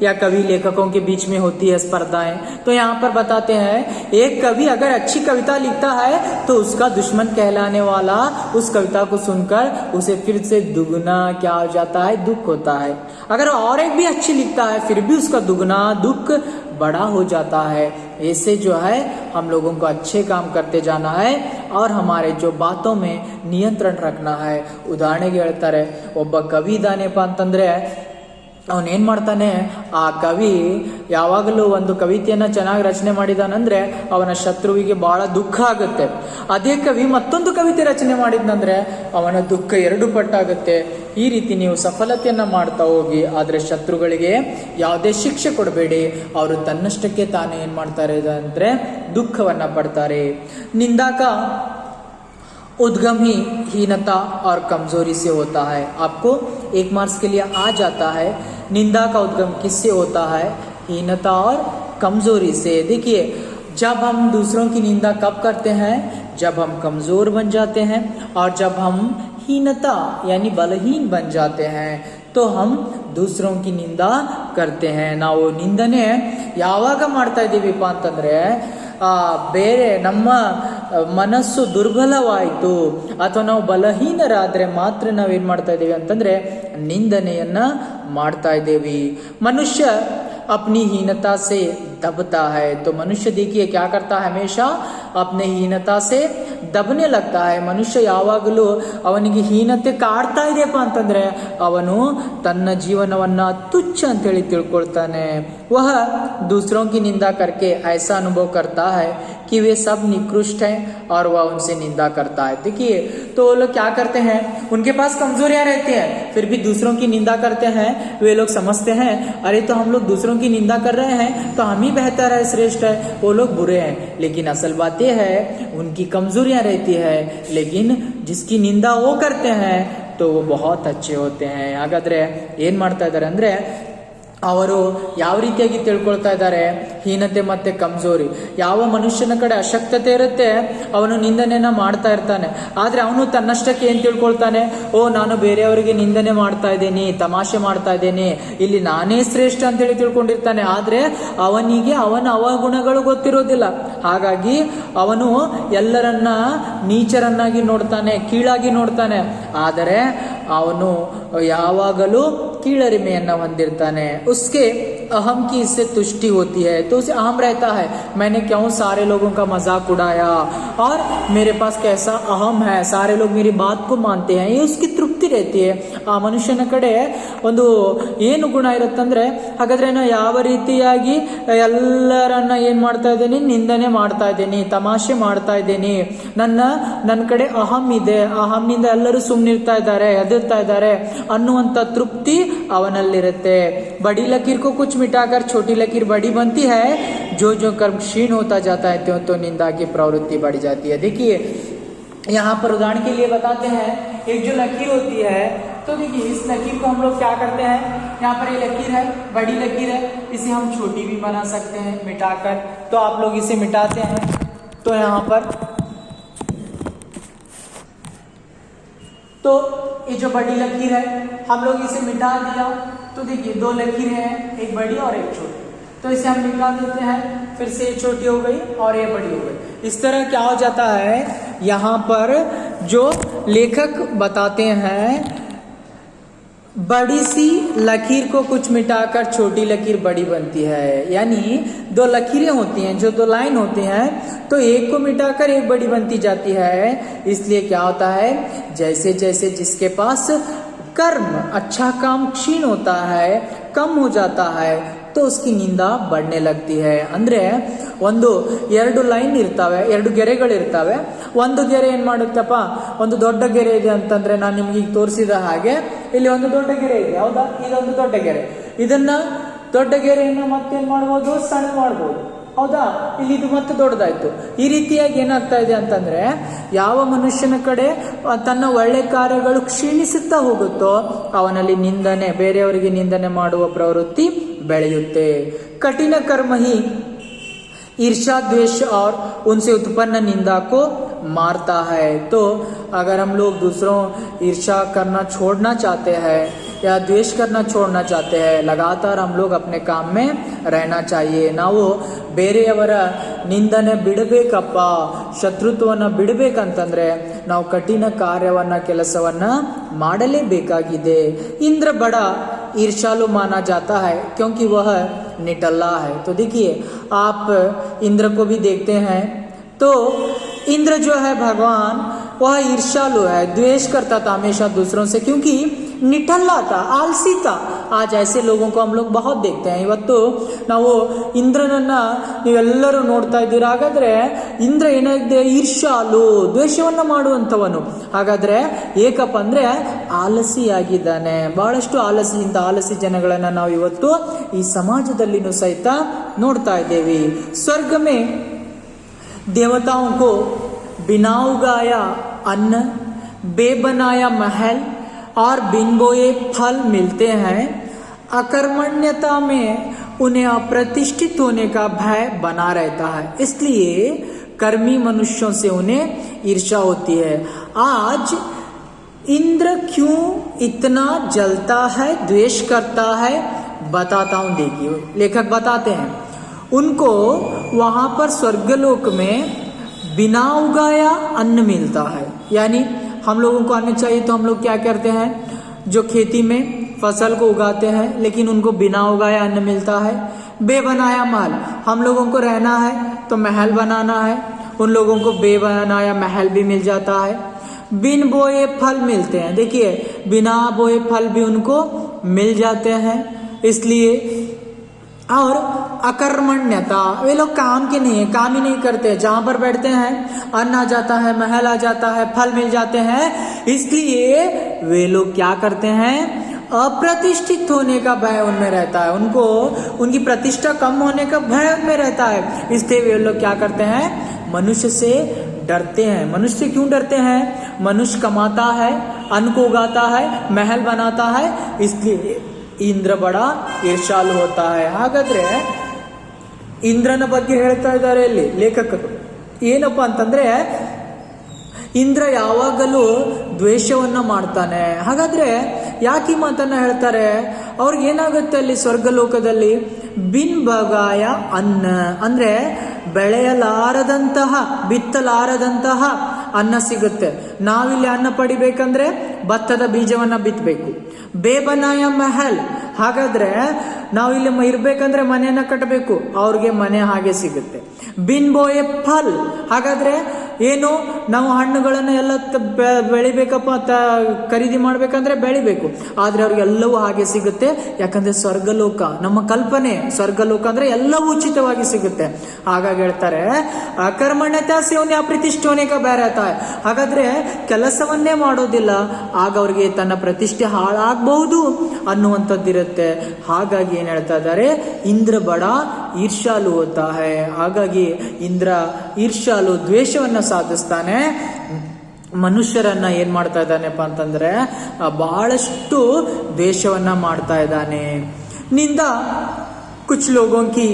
या कवि लेखकों के बीच में होती है स्पर्धाएं। तो यहाँ पर बताते हैं, एक कवि अगर अच्छी कविता लिखता है तो उसका दुश्मन कहलाने वाला उस कविता को सुनकर उसे फिर से दुगना क्या हो जाता है, दुख होता है। अगर और एक भी अच्छी लिखता है फिर भी उसका दुगना दुख बड़ा हो जाता है। ऐसे जो है हम लोगों को अच्छे काम करते जाना है और हमारे जो बातों में नियंत्रण रखना है। ಉದಾಹರಣೆಗೆ ಹೇಳ್ತಾರೆ, ಒಬ್ಬ ಕವಿ ಇದ್ದಾನೆಪ್ಪ ಅಂತಂದ್ರೆ ಅವನೇನ್ ಮಾಡ್ತಾನೆ, ಆ ಕವಿ ಯಾವಾಗಲೂ ಒಂದು ಕವಿತೆಯನ್ನ ಚೆನ್ನಾಗಿ ರಚನೆ ಮಾಡಿದಾನಂದ್ರೆ ಅವನ ಶತ್ರುವಿಗೆ ಬಹಳ ದುಃಖ ಆಗುತ್ತೆ। ಅದೇ ಕವಿ ಮತ್ತೊಂದು ಕವಿತೆ ರಚನೆ ಮಾಡಿದ್ನಂದ್ರೆ ಅವನ ದುಃಖ ಎರಡು ಪಟ್ಟಾಗುತ್ತೆ। ಈ ರೀತಿ ನೀವು ಸಫಲತೆಯನ್ನ ಮಾಡ್ತಾ ಹೋಗಿ, ಆದ್ರೆ ಶತ್ರುಗಳಿಗೆ ಯಾವುದೇ ಶಿಕ್ಷೆ ಕೊಡಬೇಡಿ, ಅವರು ತನ್ನಷ್ಟಕ್ಕೆ ತಾನೇ ಏನ್ ಮಾಡ್ತಾರೆ ಅಂದ್ರೆ ದುಃಖವನ್ನ ಪಡ್ತಾರೆ। ನಿಂದಾಕ उद्गम ही हीनता और कमजोरी से होता है। आपको 1 मार्क्स के लिए आ जाता है, निंदा का उद्गम किससे होता है, हीनता और कमजोरी से। देखिए, जब हम दूसरों की निंदा कब करते हैं, जब हम कमजोर बन जाते हैं और जब हम हीनता यानी बलहीन बन जाते हैं, तो हम दूसरों की निंदा करते हैं. ನಾವು ನಿಂದನೆ ಯಾವಾಗ ಮಾಡ್ತಾ ಇದ್ದೀವಿಪ್ಪ ಅಂತಂದ್ರೆ ಬೇರೆ ನಮ್ಮ ಮನಸ್ಸು ದುರ್ಬಲವಾಯಿತು ಅಥವಾ ನಾವು ಬಲಹೀನರಾದ್ರೆ ಮಾತ್ರ ನಾವೇನ್ ಮಾಡ್ತಾ ಇದ್ದೀವಿ ಅಂತಂದ್ರೆ ನಿಂದನೆಯನ್ನ ಮಾಡ್ತಾ ಇದ್ದೇವೆ. ಮನುಷ್ಯ अपनी हीनता से दबता है. तो मनुष्य देखिए क्या करता है, हमेशा अपने हीनता से दबने लगता है. ಮನುಷ್ಯ ಯಾವಾಗಲೂ ಅವನಿಗೆ ಹೀನತೆ ಕಾಡ್ತಾ ಇದೆಯಪ್ಪ ಅಂತಂದ್ರೆ ಅವನು ತನ್ನ ಜೀವನವನ್ನ ತುಚ್ಛ ಅಂತ ಹೇಳಿ ತಿಳ್ಕೊಳ್ತಾನೆ. वह दूसरों की निंदा करके ऐसा अनुभव करता है कि वे सब निकृष्ट हैं और वह उनसे निंदा करता है. देखिए तो वो लोग क्या करते हैं, उनके पास कमजोरियां रहती हैं, फिर भी दूसरों की निंदा करते हैं. वे लोग समझते हैं अरे तो हम लोग दूसरों की निंदा कर रहे हैं तो हम ही बेहतर है, श्रेष्ठ है, वो लोग बुरे हैं. लेकिन असल बात यह है उनकी कमजोरियां रहती है, लेकिन जिसकी निंदा वो करते हैं तो वो बहुत अच्छे होते हैं. ಹಾಗಾದ್ರೆ ಏನ್ ಮಾಡ್ತಾ ಇದ್ದಾರೆ ಅಂದ್ರೆ ಅವರು ಯಾವ ರೀತಿಯಾಗಿ ತಿಳ್ಕೊಳ್ತಾ ಇದ್ದಾರೆ, ಹೀನತೆ ಮತ್ತೆ ಕಮ್ಜೋರಿ. ಯಾವ ಮನುಷ್ಯನ ಕಡೆ ಅಶಕ್ತತೆ ಇರುತ್ತೆ ಅವನು ನಿಂದನೆಯನ್ನ ಮಾಡ್ತಾ ಇರ್ತಾನೆ. ಆದ್ರೆ ಅವನು ತನ್ನಷ್ಟಕ್ಕೆ ಏನ್ ತಿಳ್ಕೊಳ್ತಾನೆ, ಓ ನಾನು ಬೇರೆಯವರಿಗೆ ನಿಂದನೆ ಮಾಡ್ತಾ ಇದ್ದೇನೆ, ತಮಾಷೆ ಮಾಡ್ತಾ ಇದ್ದೇನೆ, ಇಲ್ಲಿ ನಾನೇ ಶ್ರೇಷ್ಠ ಅಂತೇಳಿ ತಿಳ್ಕೊಂಡಿರ್ತಾನೆ. ಆದ್ರೆ ಅವನಿಗೆ ಅವನ ಅವಗುಣಗಳು ಗೊತ್ತಿರೋದಿಲ್ಲ. ಹಾಗಾಗಿ ಅವನು ಎಲ್ಲರನ್ನ ನೀಚರನ್ನಾಗಿ ನೋಡ್ತಾನೆ, ಕೀಳಾಗಿ ನೋಡ್ತಾನೆ. ಆದರೆ ಅವನು ಯಾವಾಗಲೂ ಕೀಳರಿಮೆಯನ್ನ ಹೊಂದಿರ್ತಾನೆ. उसके अहम की इससे तुष्टि होती है, तो उसे अहम रहता है मैंने क्यों सारे लोगों का मजाक उड़ाया और मेरे पास कैसा अहम है, सारे लोग मेरी बात को मानते हैं, ये उसकी तृप्ति रहती है. ಆ ಮನುಷ್ಯನ ಕಡೆ ಒಂದು ಏನು ಗುಣ ಇರುತ್ತಂದ್ರೆ, ಹಾಗಾದ್ರೆ ನಾನು ಯಾವ ರೀತಿಯಾಗಿ ಎಲ್ಲರನ್ನ ಏನ್ ಮಾಡ್ತಾ ಇದ್ದೇನೆ, ನಿಂದನೆ ಮಾಡ್ತಾ ಇದ್ದೇನೆ, ತಮಾಷೆ ಮಾಡ್ತಾ ಇದ್ದೇನೆ, ನನ್ನ ಕಡೆ ಅಹಂ ಇದೆ, ಅಹಂನಿಂದ ಎಲ್ಲರೂ ಸುಮ್ಮನಿರ್ತಾ ಇದ್ದಾರೆ, ಹೆದರ್ತಾ ಇದ್ದಾರೆ ಅನ್ನುವಂತ ತೃಪ್ತಿ ಅವನಲ್ಲಿರುತ್ತೆ. बड़ी लकीर को कुछ मिटाकर छोटी लकीर बड़ी बनती है, जो जो कर्म क्षीण होता जाता है त्यों तो निंदा की प्रवृत्ति बढ़ जाती है. देखिए यहाँ पर उदाहरण के लिए बताते हैं, एक जो लकीर होती है, तो देखिए इस लकीर को हम लोग क्या करते हैं, यहाँ पर ये लकीर है, बड़ी लकीर है, इसे हम छोटी भी बना सकते हैं मिटाकर. तो आप लोग इसे मिटाते हैं तो यहाँ पर तो ये जो बड़ी लकीर है हम लोग इसे मिटा दिया. तो देखिए दो लकीरें हैं, एक बड़ी और एक छोटी, तो इसे हम निकाल देते हैं. फिर से ये छोटी हो गई और ये बड़ी हो गई. इस तरह क्या हो जाता है, यहाँ पर जो लेखक बताते हैं बड़ी सी लकीर को कुछ मिटाकर छोटी लकीर बड़ी बनती है. यानी दो लकीरें होती हैं, जो दो लाइन होते हैं, तो एक को मिटाकर एक बड़ी बनती जाती है. इसलिए क्या होता है, जैसे जैसे जिसके पास कर्म अच्छा काम क्षीण होता है, कम हो जाता है, तो उसकी निंदा बढ़ने लगती है. ಅಂದ್ರೆ ಒಂದು ಎರಡು ಲೈನ್ ಇರ್ತಾವೆ, ಎರಡು ಗೆರೆಗಳಿರ್ತಾವೆ. ಒಂದು ಗೆರೆ ಏನ್ ಮಾಡುತ್ತಪ್ಪ, ಒಂದು ದೊಡ್ಡ ಗೆರೆ ಇದೆ ಅಂತಂದ್ರೆ ನಾನು ನಿಮ್ಗೆ ಈಗ ತೋರಿಸಿದ ಹಾಗೆ ಇಲ್ಲಿ ಒಂದು ದೊಡ್ಡ ಗೆರೆ ಇದೆ, ಹೌದಾ, ಇದೊಂದು ದೊಡ್ಡ ಗೆರೆ. ಇದನ್ನ ದೊಡ್ಡ ಗೆರೆಯನ್ನು ಮತ್ತೇನ್ ಮಾಡ್ಬೋದು, ಸಣ್ಣ ಮಾಡ್ಬೋದು, ಹೌದಾ. ಇಲ್ಲಿ ಇದು ಮತ್ತೆ ದೊಡ್ಡದಾಯ್ತು. ಈ ರೀತಿಯಾಗಿ ಏನಾಗ್ತಾ ಇದೆ ಅಂತಂದ್ರೆ ಯಾವ ಮನುಷ್ಯನ ಕಡೆ ತನ್ನ ಒಳ್ಳೆ ಕಾರ್ಯಗಳು ಕ್ಷೀಣಿಸುತ್ತಾ ಹೋಗುತ್ತೋ ಅವನಲ್ಲಿ ನಿಂದನೆ, ಬೇರೆಯವರಿಗೆ ನಿಂದನೆ ಮಾಡುವ ಪ್ರವೃತ್ತಿ ಬೆಳೆಯುತ್ತೆ. कठिन कर्म ही ईर्ष्या द्वेष और उनसे उत्पन्न निंदा को मारता है. तो अगर हम लोग दूसरों ईर्ष्या करना छोड़ना चाहते हैं या द्वेष करना छोड़ना चाहते हैं, लगातार हम लोग अपने काम में रहना चाहिए. ನಾವು ಬೇರೆಯವರ ನಿಂದನೆ ಬಿಡಬೇಕಪ್ಪ, ಶತ್ರುತ್ವವನ್ನು ಬಿಡಬೇಕಂತಂದ್ರೆ ನಾವು ಕಠಿಣ ಕಾರ್ಯವನ್ನ ಕೆಲಸವನ್ನ ಮಾಡಲೇಬೇಕಾಗಿದೆ. इंद्र बड़ा ईर्ष्यालु माना जाता है क्योंकि वह निठल्ला है. तो देखिए आप इंद्र को भी देखते हैं, तो इंद्र जो है भगवान वह ईर्ष्यालु है, द्वेष करता था हमेशा दूसरों से, क्योंकि निठल्ला था, आलसी था. आज ऐसे लोगों को हम लोग बहुत देखते हैं. ಇವತ್ತು ನಾವು ಇಂದ್ರನನ್ನ ನೀವೆಲ್ಲರೂ ನೋಡ್ತಾ ಇದ್ದೀರಾ. ಹಾಗಾದ್ರೆ ಇಂದ್ರ ಏನಾಗಿದೆ, ಈರ್ಷ್ಯಾಲು, ದ್ವೇಷವನ್ನ ಮಾಡುವಂತವನು. ಹಾಗಾದ್ರೆ ಏಕಪ್ಪ ಅಂದ್ರೆ ಆಲಸಿಯಾಗಿದ್ದಾನೆ, ಬಹಳಷ್ಟು ಆಲಸಿ. ಇಂಥ ಆಲಸಿ ಜನಗಳನ್ನ ನಾವು ಇವತ್ತು ಈ ಸಮಾಜದಲ್ಲಿನೂ ಸಹಿತ ನೋಡ್ತಾ ಇದ್ದೇವೆ. ಸ್ವರ್ಗ ಮೇ देवताओं को बिना उगाया अन्न, बेबनाया महल और बिन बोए फल मिलते हैं. अकर्मण्यता में उन्हें अप्रतिष्ठित होने का भय बना रहता है, इसलिए कर्मी मनुष्यों से उन्हें ईर्ष्या होती है. आज इंद्र क्यों इतना जलता है, द्वेष करता है, बताता हूं। देखिए लेखक बताते हैं, उनको वहां पर स्वर्गलोक में बिना उगाया अन्न मिलता है। यानी हम लोगों को अन्न चाहिए तो हम लोग क्या करते हैं, जो खेती में फसल को उगाते हैं, लेकिन उनको बिना उगाया अन्न मिलता है। बेबनाया महल, हम लोगों को रहना है तो महल बनाना है, उन लोगों को बेबनाया महल भी मिल जाता है। बिन बोए फल मिलते हैं, देखिए बिना बोए फल भी उनको मिल जाते हैं। इसलिए और अकर्मण्यता, वे लोग काम के नहीं है, काम ही नहीं करते, जहां पर बैठते हैं अन्न आ जाता है, महल आ जाता है, फल मिल जाते हैं, इसलिए वे लोग क्या करते हैं, अप्रतिष्ठित होने का भय उनमें रहता है, उनको उनकी प्रतिष्ठा कम होने का भय उनमें रहता है। इसलिए वे लोग क्या करते हैं, मनुष्य से डरते हैं। मनुष्य क्यों डरते हैं, मनुष्य कमाता है, अन्न को उगाता है, महल बनाता है, इसलिए ಇಂದ್ರ ಬಡ ಈರ್ಷಾಲು ಹೋತಾ ಹೈ। ಹಾಗಾದ್ರೆ ಇಂದ್ರನ ಬಗ್ಗೆ ಹೇಳ್ತಾ ಇದ್ದಾರೆ ಇಲ್ಲಿ ಲೇಖಕರು, ಏನಪ್ಪಾ ಅಂತಂದ್ರೆ ಇಂದ್ರ ಯಾವಾಗಲೂ ದ್ವೇಷವನ್ನ ಮಾಡ್ತಾನೆ। ಹಾಗಾದ್ರೆ ಯಾಕೆ ಈ ಮಾತನ್ನ ಹೇಳ್ತಾರೆ, ಅವ್ರಿಗೆ ಏನಾಗುತ್ತೆ ಅಲ್ಲಿ ಸ್ವರ್ಗಲೋಕದಲ್ಲಿ, ಬಿನ್ ಬಗಾಯ ಅನ್ನ ಅಂದ್ರೆ ಬೆಳೆಯಲಾರದಂತಹ, ಬಿತ್ತಲಾರದಂತಹ ಅನ್ನ ಸಿಗುತ್ತೆ। ನಾವಿಲ್ಲಿ ಅನ್ನ ಪಡಿಬೇಕಂದ್ರೆ ಭತ್ತದ ಬೀಜವನ್ನ ಬಿತ್ತಬೇಕು। ಬೇಬನಾಯ ಮಹಲ್, ಹಾಗಾದ್ರೆ ನಾವಿಲ್ಲಿ ಇರ್ಬೇಕಂದ್ರೆ ಮನೆಯನ್ನ ಕಟ್ಟಬೇಕು, ಅವ್ರಿಗೆ ಮನೆ ಹಾಗೆ ಸಿಗುತ್ತೆ। ಬಿನ್ ಬೋಯೆ ಫಲ್, ಹಾಗಾದ್ರೆ ಏನು, ನಾವು ಹಣ್ಣುಗಳನ್ನ ಎಲ್ಲ ಬೆಳಿಬೇಕಪ್ಪ, ಖರೀದಿ ಮಾಡ್ಬೇಕಂದ್ರೆ ಬೆಳಿಬೇಕು, ಆದ್ರೆ ಅವ್ರಿಗೆ ಎಲ್ಲವೂ ಹಾಗೆ ಸಿಗುತ್ತೆ। ಯಾಕಂದ್ರೆ ಸ್ವರ್ಗಲೋಕ ನಮ್ಮ ಕಲ್ಪನೆ, ಸ್ವರ್ಗಲೋಕ ಅಂದ್ರೆ ಎಲ್ಲವೂ ಉಚಿತವಾಗಿ ಸಿಗುತ್ತೆ। ಹಾಗಾಗಿ ಹೇಳ್ತಾರೆ ಅಕರ್ಮಣ್ಯತಾ ಸೇವನೆ ಅಪ್ರತಿಷ್ಠೆ ಹೋನೆ ಕಾ ಭಯ रहता है। ಹಾಗಾದ್ರೆ ಕೆಲಸವನ್ನೇ ಮಾಡೋದಿಲ್ಲ, ಆಗ ಅವ್ರಿಗೆ ತನ್ನ ಪ್ರತಿಷ್ಠೆ ಹಾಳಾಗಬಹುದು ಅನ್ನುವಂಥದ್ದಿರುತ್ತೆ। ಹಾಗಾಗಿ ಏನ್ ಹೇಳ್ತಾ ಇದ್ದಾರೆ, ಇಂದ್ರ ಬಡ ಈರ್ಷಾಲು ಹೋತಾ ಹೈ। ಹಾಗಾಗಿ ಇಂದ್ರ ಈರ್ಷಾಲು, ದ್ವೇಷವನ್ನ ಸಾಧಿಸ್ತಾನೆ, ಮನುಷ್ಯರನ್ನ ಏನ್ ಮಾಡ್ತಾ ಇದ್ದಾನೆಪ್ಪ ಅಂತಂದ್ರೆ ಬಹಳಷ್ಟು ದ್ವೇಷವನ್ನ ಮಾಡ್ತಾ ಇದ್ದಾನೆ। ನಿಂದ कुछ लोगों की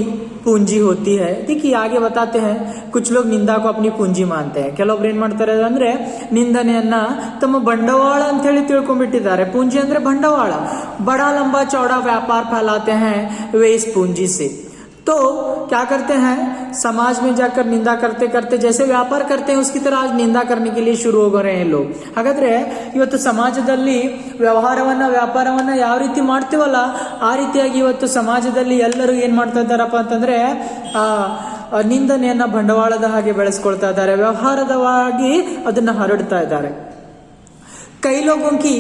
पूंजी होती है। देखिए आगे बताते हैं, कुछ लोग निंदा को अपनी पूंजी मानते हैं। ಕೆಲವೊಬ್ರು ಏನ್ ಮಾಡ್ತಾರೆ ಅಂದ್ರೆ ನಿಂದನೆಯನ್ನ ತಮ್ಮ ಬಂಡವಾಳ ಅಂತ ಹೇಳಿ ತಿಳ್ಕೊಂಡ್ಬಿಟ್ಟಿದ್ದಾರೆ। पूंजी ಅಂದ್ರೆ ಬಂಡವಾಳ, बड़ा लंबा चौड़ा व्यापार फैलाते हैं वे इस पूंजी से। तो क्या करते हैं, समाज में जाकर निंदा करते करते जैसे व्यापार करते हैं उसकी तरह आज निंदा करने के लिए शुरू हो रहे हैं लोग। ಹಾಗಾದ್ರೆ ಇವತ್ತು ಸಮಾಜದಲ್ಲಿ ವ್ಯಾಪಾರವನ್ನ ಯಾವ ರೀತಿ ಮಾಡ್ತೀವಲ್ಲ ಆ ರೀತಿಯಾಗಿ ಇವತ್ತು ಸಮಾಜದಲ್ಲಿ ಎಲ್ಲರೂ ಏನ್ ಮಾಡ್ತಾ ಇದ್ದಾರಪ್ಪ ಅಂತಂದ್ರೆ ನಿಂದನೆಯನ್ನ ಬಂಡವಾಳದ ಹಾಗೆ ಬೆಳೆಸ್ಕೊಳ್ತಾ ಇದ್ದಾರೆ, ವ್ಯವಹಾರದವಾಗಿ ಅದನ್ನ ಹರಡ್ತಾ ಇದ್ದಾರೆ। कई लोगों की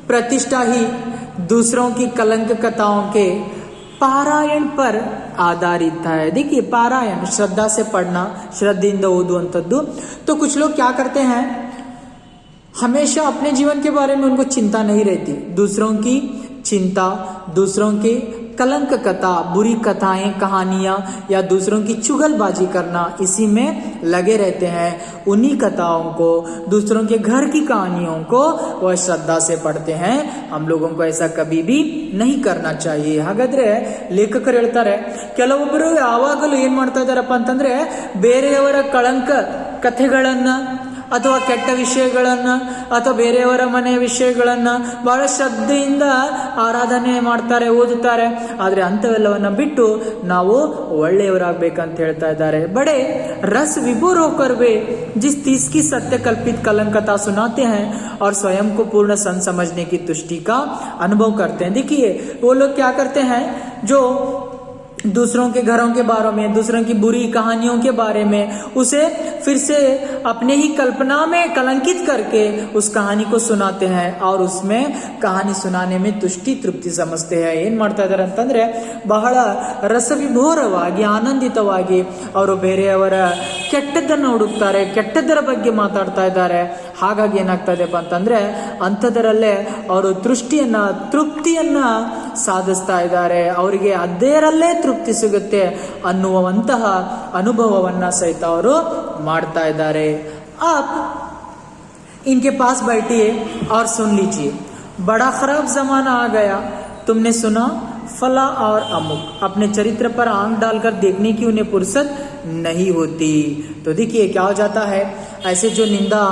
प्रतिष्ठा ही दूसरों की कलंक कथाओं के ಪಾರಾಯಣ ಪರ್ ಆಧಾರಿತ है। देखिए पारायण श्रद्धा से पढ़ना, श्रद्धिंद ओदुವಂತದ್ದು। तो कुछ लोग क्या करते हैं, हमेशा अपने जीवन के बारे में उनको चिंता नहीं रहती, दूसरों की चिंता, दूसरों के कलंक कथा, बुरी कथाएं, कहानियां या दूसरों की चुगलबाजी करना, इसी में लगे रहते हैं। उन्हीं कथाओं को, दूसरों के घर की कहानियों को वह श्रद्धा से पढ़ते हैं। हम लोगों को ऐसा कभी भी नहीं करना चाहिए। ಹಾಗಾದ್ರೆ ಲೇಖಕರು ಹೇಳ್ತಾರೆ, ಕೆಲವೊಬ್ಬರು ಯಾವಾಗಲೂ ಏನ್ ಮಾಡ್ತಾ ಇದಾರಪ್ಪ ಅಂತಂದ್ರೆ ಬೇರೆಯವರ ಕಳಂಕ ಕಥೆಗಳನ್ನ ಅಥವಾ ಕೆಟ್ಟ ವಿಷಯಗಳನ್ನ ಅಥವಾ ಬೇರೆಯವರ ಮನೆಯ ವಿಷಯಗಳನ್ನ ಬಹಳ ಶ್ರದ್ಧೆಯಿಂದ ಆರಾಧನೆ ಮಾಡ್ತಾರೆ, ಓದುತ್ತಾರೆ। ಆದ್ರೆ ಅಂತವೆಲ್ಲವನ್ನ ಬಿಟ್ಟು ನಾವು ಒಳ್ಳೆಯವರಾಗಬೇಕಂತ ಹೇಳ್ತಾ ಇದ್ದಾರೆ। बड़े रस विभोर होकर वे जिस तीस की सत्य कल्पित कलंक कथा सुनाते हैं और स्वयं को पूर्ण सन समझने की तुष्टि का अनुभव करते हैं। देखिए वो लोग क्या करते हैं, जो दूसरों के घरों के बारे में, दूसरों की बुरी कहानियों के बारे में उसे फिर से अपने ही कल्पना में कलंकित करके उस कहानी को सुनाते हैं और उसमें कहानी सुनाने में तुष्टि तृप्ति समझते हैं। ಏನ್ ಮಾಡ್ತಾ ಇದ್ದಾರೆ ಅಂತಂದ್ರೆ ಬಹಳ ರಸವಿಭೋರವಾಗಿ, ಆನಂದಿತವಾಗಿ ಅವರು ಬೇರೆಯವರ ಕೆಟ್ಟದ್ದನ್ನ ಹುಡುಕ್ತಾರೆ, ಕೆಟ್ಟದ್ದರ ಬಗ್ಗೆ ಮಾತಾಡ್ತಾ ಇದ್ದಾರೆ। ಹಾಗಾಗಿ ಏನಾಗ್ತಾ ಇದೆಪ್ಪ ಅಂತಂದ್ರೆ ಅಂಥದರಲ್ಲೇ ಅವರು ತೃಪ್ತಿಯನ್ನ ಸಾಧಿಸ್ತಾ ಇದ್ದಾರೆ, ಅವರಿಗೆ ಅದೇರಲ್ಲೇ ತೃಪ್ತಿ ಸಿಗುತ್ತೆ ಅನ್ನುವಂತಹ ಅನುಭವವನ್ನ ಸಹಿತ ಅವರು ಮಾಡ್ತಾ ಇದ್ದಾರೆ। आप इनके पास बैठिए और सुन लीजिए, बड़ा खराब जमाना आ गया, तुमने सुना फला और अमुक। अपने चरित्र पर आंख डालकर देखने की उन्हें फुर्सत नहीं होती। तो देखिए क्या हो जाता है, ऐसे जो निंदा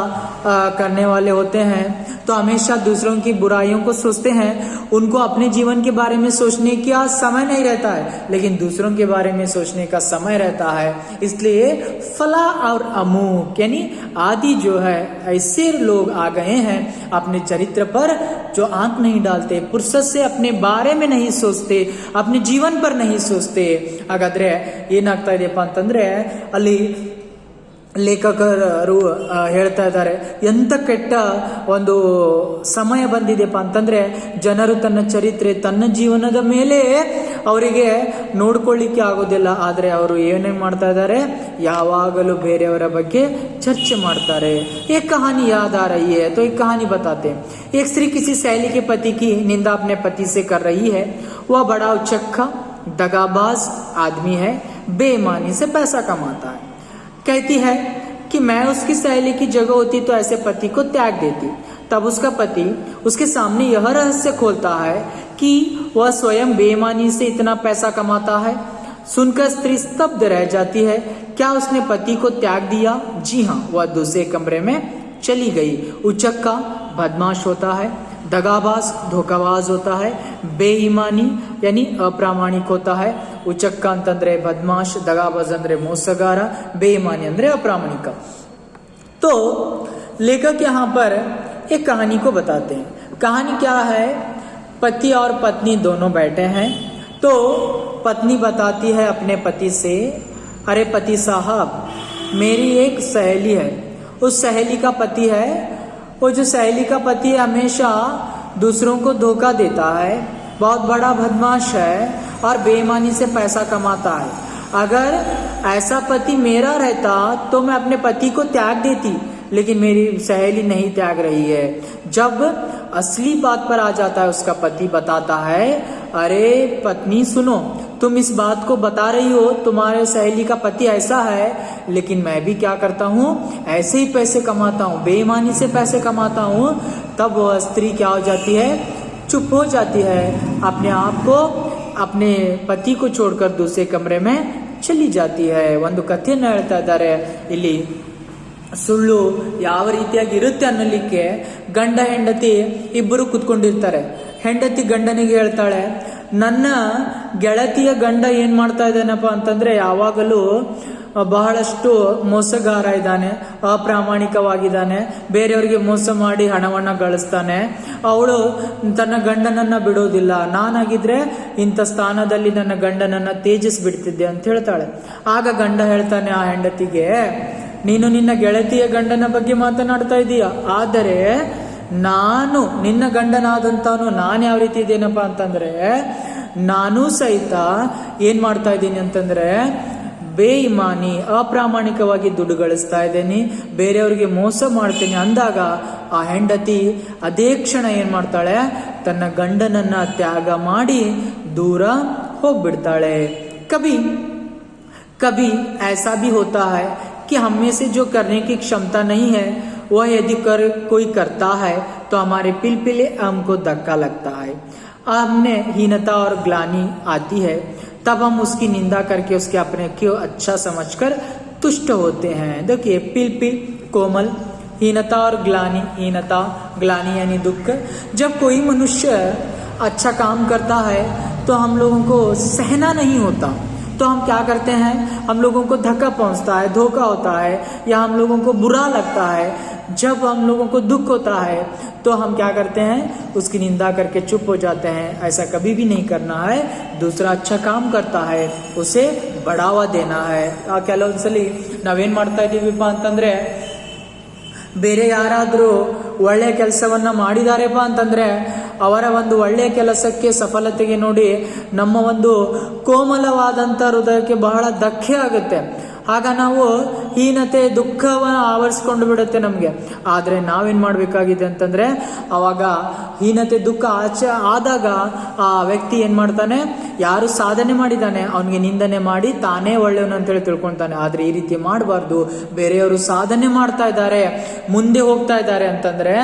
करने वाले होते हैं तो हमेशा दूसरों की बुराइयों को सोचते हैं, उनको अपने जीवन के बारे में सोचने का समय नहीं रहता है, लेकिन दूसरों के बारे में सोचने का समय रहता है। इसलिए फला और अमूक यानी आदि जो है ऐसे लोग आ गए हैं अपने चरित्र पर जो आंख नहीं डालते, फुर्सत से अपने बारे में नहीं सोचते, अपने जीवन पर नहीं सोचते। ಹಾಗಾದ್ರೆ ಏನಾಗ್ತಾ ಇದೆಯಪ್ಪ ಅಂತಂದ್ರೆ ಅಲ್ಲಿ ಲೇಖಕರು ಹೇಳ್ತಾ ಇದ್ದಾರೆ, ಎಂತ ಕೆಟ್ಟ ಒಂದು ಸಮಯ ಬಂದಿದೆಯಪ್ಪ ಅಂತಂದ್ರೆ ಜನರು ತನ್ನ ಚರಿತ್ರೆ ತನ್ನ ಜೀವನದ ಮೇಲೆ ಅವರಿಗೆ ನೋಡ್ಕೊಳ್ಳಿಕ್ಕೆ ಆಗೋದಿಲ್ಲ, ಆದ್ರೆ ಅವರು ಏನೇನ್ ಮಾಡ್ತಾ ಇದ್ದಾರೆ, ಯಾವಾಗಲೂ ಬೇರೆಯವರ ಬಗ್ಗೆ ಚರ್ಚೆ ಮಾಡ್ತಾರೆ। एक कहानी याद आ रही है तो एक कहानी बताते हैं। एक स्त्री किसी सहेली के पति की निंदा अपने पति से कर रही है। वह बड़ा उचक्का दगाबाज आदमी है, बेईमानी से पैसा कमाता है। कहती है कि मैं उसकी सहेली की जगह होती तो ऐसे पति को त्याग देती। तब उसका पति उसके सामने यह रहस्य खोलता है कि वह स्वयं बेईमानी से इतना पैसा कमाता है। सुनकर स्त्री स्तब्ध रह जाती है। क्या उसने पति को त्याग दिया? जी हाँ, वह दूसरे कमरे में चली गई। उचक्का बदमाश होता है, दगाबाज धोखाबाज होता है, बेईमानी यानी अप्रामाणिक होता है। उचक्का ಅಂತಂದ್ರೆ बदमाश, दगाबाज ಅಂದ್ರೆ ಮೋಸಗಾರ, बेईमानी ಅಂದ್ರೆ अप्रामाणिक। तो लेखक यहाँ पर एक कहानी को बताते हैं। कहानी क्या है, पति और पत्नी दोनों बैठे हैं तो पत्नी बताती है अपने पति से, अरे पति साहब मेरी एक सहेली है, उस सहेली का पति है, वो जो सहेली का पति है हमेशा दूसरों को धोखा देता है, बहुत बड़ा बदमाश है और बेईमानी से पैसा कमाता है। अगर ऐसा पति मेरा रहता तो मैं अपने पति को त्याग देती, लेकिन मेरी सहेली नहीं त्याग रही है। जब असली बात पर आ जाता है उसका पति बताता है, अरे पत्नी सुनो, तुम इस बात को बता रही हो तुम्हारे सहेली का पति ऐसा है, लेकिन मैं भी क्या करता हूँ, ऐसे ही पैसे कमाता हूँ, बेईमानी से पैसे कमाता हूँ। तब वह स्त्री क्या हो जाती है, चुप हो जाती है, अपने आप को अपने पति को छोड़कर दूसरे कमरे में चली जाती है। ಒಂದು ಕಥೆಯನ್ನು ಹೇಳ್ತಾ ಇದ್ದಾರೆ ಇಲ್ಲಿ, ಸುಳ್ಳು ಯಾವ ರೀತಿಯಾಗಿ ಇರುತ್ತೆ ಅನ್ನಲಿಕ್ಕೆ ಗಂಡ ಹೆಂಡತಿ ಇಬ್ಬರು ಕುತ್ಕೊಂಡಿರ್ತಾರೆ। ಹೆಂಡತಿ ಗಂಡನಿಗೆ ಹೇಳ್ತಾಳೆ, ನನ್ನ ಗೆಳತಿಯ ಗಂಡ ಏನ್ ಮಾಡ್ತಾ ಇದ್ದಾನಪ್ಪ ಅಂತಂದ್ರೆ ಯಾವಾಗಲೂ ಬಹಳಷ್ಟು ಮೋಸಗಾರ ಇದ್ದಾನೆ, ಅಪ್ರಾಮಾಣಿಕವಾಗಿದ್ದಾನೆ, ಬೇರೆಯವರಿಗೆ ಮೋಸ ಮಾಡಿ ಹಣವನ್ನ ಗಳಿಸ್ತಾನೆ, ಅವಳು ತನ್ನ ಗಂಡನನ್ನ ಬಿಡೋದಿಲ್ಲ, ನಾನಾಗಿದ್ರೆ ಇಂಥ ಸ್ಥಾನದಲ್ಲಿ ನನ್ನ ಗಂಡನನ್ನ ತೇಜಿಸ್ಬಿಡ್ತಿದ್ದೆ ಅಂತ ಹೇಳ್ತಾಳೆ। ಆಗ ಗಂಡ ಹೇಳ್ತಾನೆ ಆ ಹೆಂಡತಿಗೆ, ನೀನು ನಿನ್ನ ಗೆಳತಿಯ ಗಂಡನ ಬಗ್ಗೆ ಮಾತನಾಡ್ತಾ ಇದೀಯ, ಆದರೆ ನಾನು ನಿನ್ನ ಗಂಡನಾದಂತಾನು ನಾನು ಯಾವ ರೀತಿ ಇದ್ದೇನಪ್ಪ ಅಂತಂದ್ರೆ ನಾನು ಸಹಿತ ಏನ್ ಮಾಡ್ತಾ ಇದ್ದೀನಿ ಅಂತಂದ್ರೆ ಬೇಯಿಮಾನಿ ಅಪ್ರಾಮಾಣಿಕವಾಗಿ ದುಡ್ಡು ಗಳಿಸ್ತಾ ಇದ್ದೇನೆ, ಬೇರೆಯವರಿಗೆ ಮೋಸ ಮಾಡ್ತೇನೆ ಅಂದಾಗ ಆ ಹೆಂಡತಿ ಅದೇ ಕ್ಷಣ ಏನ್ ಮಾಡ್ತಾಳೆ, ತನ್ನ ಗಂಡನನ್ನ ತ್ಯಾಗ ಮಾಡಿ ದೂರ ಹೋಗ್ಬಿಡ್ತಾಳೆ। कभी कभी ऐसा भी होता है कि हम में से जो करने की क्षमता नहीं है वह यदि कोई करता है तो हमारे पिलपिले हमको धक्का लगता है, हमने हीनता और ग्लानि आती है, तब हम उसकी निंदा करके उसके अपने को अच्छा समझकर तुष्ट होते हैं। देखिए पिल कोमल, हीनता और ग्लानि, हीनता ग्लानि यानी दुख। जब कोई मनुष्य अच्छा काम करता है तो हम लोगों को सहना नहीं होता, तो हम क्या करते हैं, हम लोगों को धक्का पहुंचता है, धोखा होता है या हम लोगों को बुरा लगता है। जब हम लोगों को दुख होता है तो हम क्या करते हैं, उसकी निंदा करके चुप हो जाते हैं। ऐसा कभी भी नहीं करना है। दूसरा अच्छा काम करता है उसे बढ़ावा देना है। ಕೆಲವೊಂದ್ಸಲಿ ನಾವೇನ್ ಮಾಡ್ತಾ ಇದೀವಿಪ್ಪ ಅಂತಂದ್ರೆ, ಬೇರೆ ಯಾರಾದ್ರೂ ಒಳ್ಳೆ ಕೆಲಸವನ್ನ ಮಾಡಿದಾರೆಪ್ಪ ಅಂತಂದ್ರೆ ಅವರ ಒಂದು ಒಳ್ಳೆಯ ಕೆಲಸಕ್ಕೆ ಸಫಲತೆಗೆ ನೋಡಿ ನಮ್ಮ ಒಂದು ಕೋಮಲವಾದಂತ ಹೃದಯಕ್ಕೆ ಬಹಳ ಧಕ್ಕೆ ಆಗುತ್ತೆ, ಆಗ ನಾವು ಹೀನತೆ ದುಃಖವನ್ನು ಆವರಿಸ್ಕೊಂಡು ಬಿಡುತ್ತೆ ನಮ್ಗೆ। ಆದ್ರೆ ನಾವೇನ್ ಮಾಡ್ಬೇಕಾಗಿದೆ ಅಂತಂದ್ರೆ, ಅವಾಗ ಹೀನತೆ ದುಃಖ ಆದಾಗ ಆ ವ್ಯಕ್ತಿ ಏನ್ ಮಾಡ್ತಾನೆ, ಯಾರು ಸಾಧನೆ ಮಾಡಿದಾನೆ ಅವನಿಗೆ ನಿಂದನೆ ಮಾಡಿ ತಾನೇ ಒಳ್ಳೆಯವನು ಅಂತೇಳಿ ತಿಳ್ಕೊಳ್ತಾನೆ। ಆದ್ರೆ ಈ ರೀತಿ ಮಾಡಬಾರ್ದು। ಬೇರೆಯವರು ಸಾಧನೆ ಮಾಡ್ತಾ ಇದ್ದಾರೆ, ಮುಂದೆ ಹೋಗ್ತಾ ಇದ್ದಾರೆ ಅಂತಂದ್ರೆ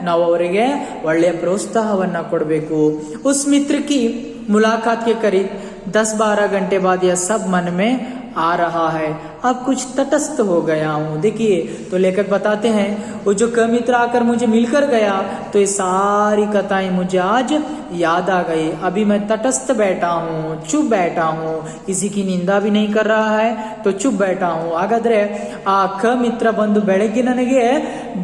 ನಾವು ಅವರಿಗೆ ಒಳ್ಳೆಯ ಪ್ರೋತ್ಸಾಹವನ್ನ ಕೊಡಬೇಕು। उस मित्र की मुलाकात के करीब 10-12 घंटे बाद यह सब मन में आ रहा है, अब कुछ तटस्थ हो गया हूँ। देखिए तो लेखक बताते हैं वो जो क मित्र आकर मुझे मिलकर गया तो ये सारी कथाएं मुझे आज याद आ गई। अभी मैं तटस्थ बैठा हूँ, चुप बैठा हूँ, किसी की निंदा भी नहीं कर रहा है तो चुप बैठा हूँ। ಹಾಗಾದ್ರೆ ಆ ಕ ಮಿತ್ರ ಬಂದು ಬೆಳಗ್ಗೆ ನನಗೆ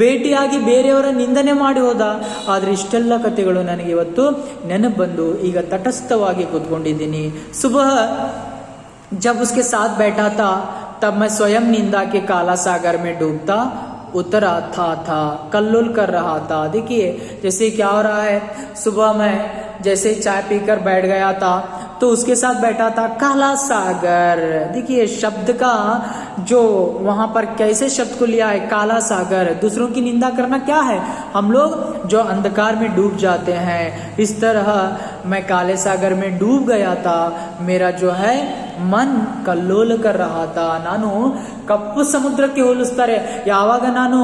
ಭೇಟಿಯಾಗಿ ಬೇರೆಯವರ ನಿಂದನೆ ಮಾಡಿ ಹೋದ, ಆದ್ರೆ ಇಷ್ಟೆಲ್ಲ ಕಥೆಗಳು ನನಗೆ ಇವತ್ತು ನೆನಪು ಬಂದು ಈಗ ತಟಸ್ಥವಾಗಿ ಕೂತ್ಕೊಂಡಿದ್ದೀನಿ। सुबह जब उसके साथ बैठा था तब मैं स्वयं निंदा के काला सागर में डूबता उतरा था कल्लोल कर रहा था। देखिए जैसे क्या हो रहा है, सुबह मैं जैसे चाय पीकर बैठ गया था तो उसके साथ बैठा था काला सागर। देखिए शब्द का जो वहां पर कैसे शब्द को लिया है, काला सागर। दूसरों की निंदा करना क्या है, हम लोग जो अंधकार में डूब जाते हैं, इस तरह मैं काले सागर में डूब गया था। मेरा जो है मन ಕಲ್ಲೋಲ कर रहा था। ನಾನು ಕಪ್ಪು ಸಮುದ್ರಕ್ಕೆ ಹೋಲಿಸ್ತಾರೆ, ಯಾವಾಗ ನಾನು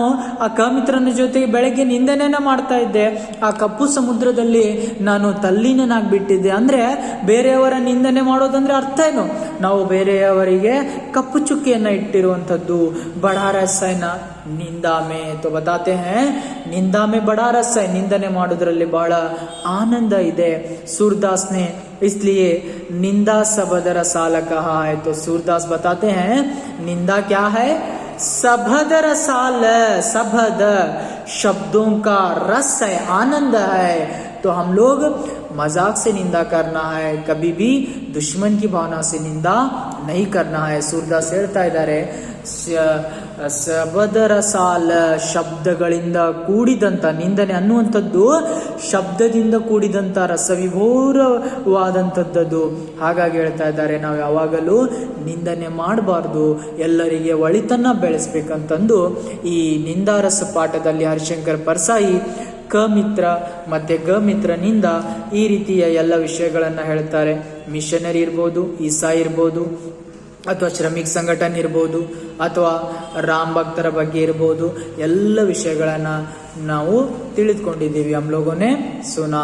ಆ ಕಮಿತ್ರನ ಜೊತೆಗೆ ಬೆಳಗ್ಗೆ ನಿಂದನೆನ ಮಾಡ್ತಾ ಇದ್ದೆ, ಆ ಕಪ್ಪು ಸಮುದ್ರದಲ್ಲಿ ನಾನು ತಲ್ಲೀನನಾಗ್ಬಿಟ್ಟಿದ್ದೆ। ಅಂದ್ರೆ ಬೇರೆಯವರ ನಿಂದನೆ ಮಾಡೋದಂದ್ರೆ ಅರ್ಥ ಏನು, ನಾವು ಬೇರೆಯವರಿಗೆ ಕಪ್ಪು ಚುಕ್ಕಿಯನ್ನ ಇಟ್ಟಿರುವಂತದ್ದು। ಬಡಾ ರಸಾಯನ ನಿಂದಾ ಮೇ तो बताते हैं निंदा में बड़ा रस है, निंदने ಮಾಡೋದ್ರಲ್ಲಿ ಬಹಳ ಆನಂದ ಇದೆ। सूरदास ने इसलिए निंदा सबदर साल कहा है। तो सूरदास बताते हैं निंदा क्या है, सबद रसाल, सबद शब्दों का रस है, आनंद है। तो हम लोग मजाक से निंदा करना है, कभी भी दुश्मन की भावना से निंदा नहीं करना है। सूरदास ಹೇಳ್ತಾ ಇದ್ದಾರೆ ಸಬದರ ಸಾಲ, ಶಬ್ದಗಳಿಂದ ಕೂಡಿದಂತ ನಿಂದನೆ ಅನ್ನುವಂಥದ್ದು ಶಬ್ದದಿಂದ ಕೂಡಿದಂತ ರಸವಿಭೋರವಾದಂಥದ್ದು। ಹಾಗಾಗಿ ಹೇಳ್ತಾ ಇದ್ದಾರೆ ನಾವು ಯಾವಾಗಲೂ ನಿಂದನೆ ಮಾಡಬಾರ್ದು, ಎಲ್ಲರಿಗೆ ಒಳಿತನ್ನ ಬೆಳೆಸ್ಬೇಕಂತಂದು ಈ ನಿಂದಾರಸ ಪಾಠದಲ್ಲಿ ಹರಿಶಂಕರ್ ಪರ್ಸಾಯಿ ಕ ಮಿತ್ರ ಮತ್ತೆ ಗ ಮಿತ್ರನಿಂದ ಈ ರೀತಿಯ ಎಲ್ಲ ವಿಷಯಗಳನ್ನ ಹೇಳ್ತಾರೆ। ಮಿಷನರಿ ಇರ್ಬೋದು, ಈಸಾ ಇರ್ಬೋದು, ಅಥವಾ ಶ್ರಮಿಕ್ ಸಂಘಟನೆ ಇರ್ಬೋದು, ಅಥವಾ ರಾಮ್ ಭಕ್ತರ ಬಗ್ಗೆ ಇರ್ಬೋದು, ಎಲ್ಲ ವಿಷಯಗಳನ್ನ ನಾವು ತಿಳಿದುಕೊಂಡಿದ್ದೀವಿ। हम लोगों ने सुना।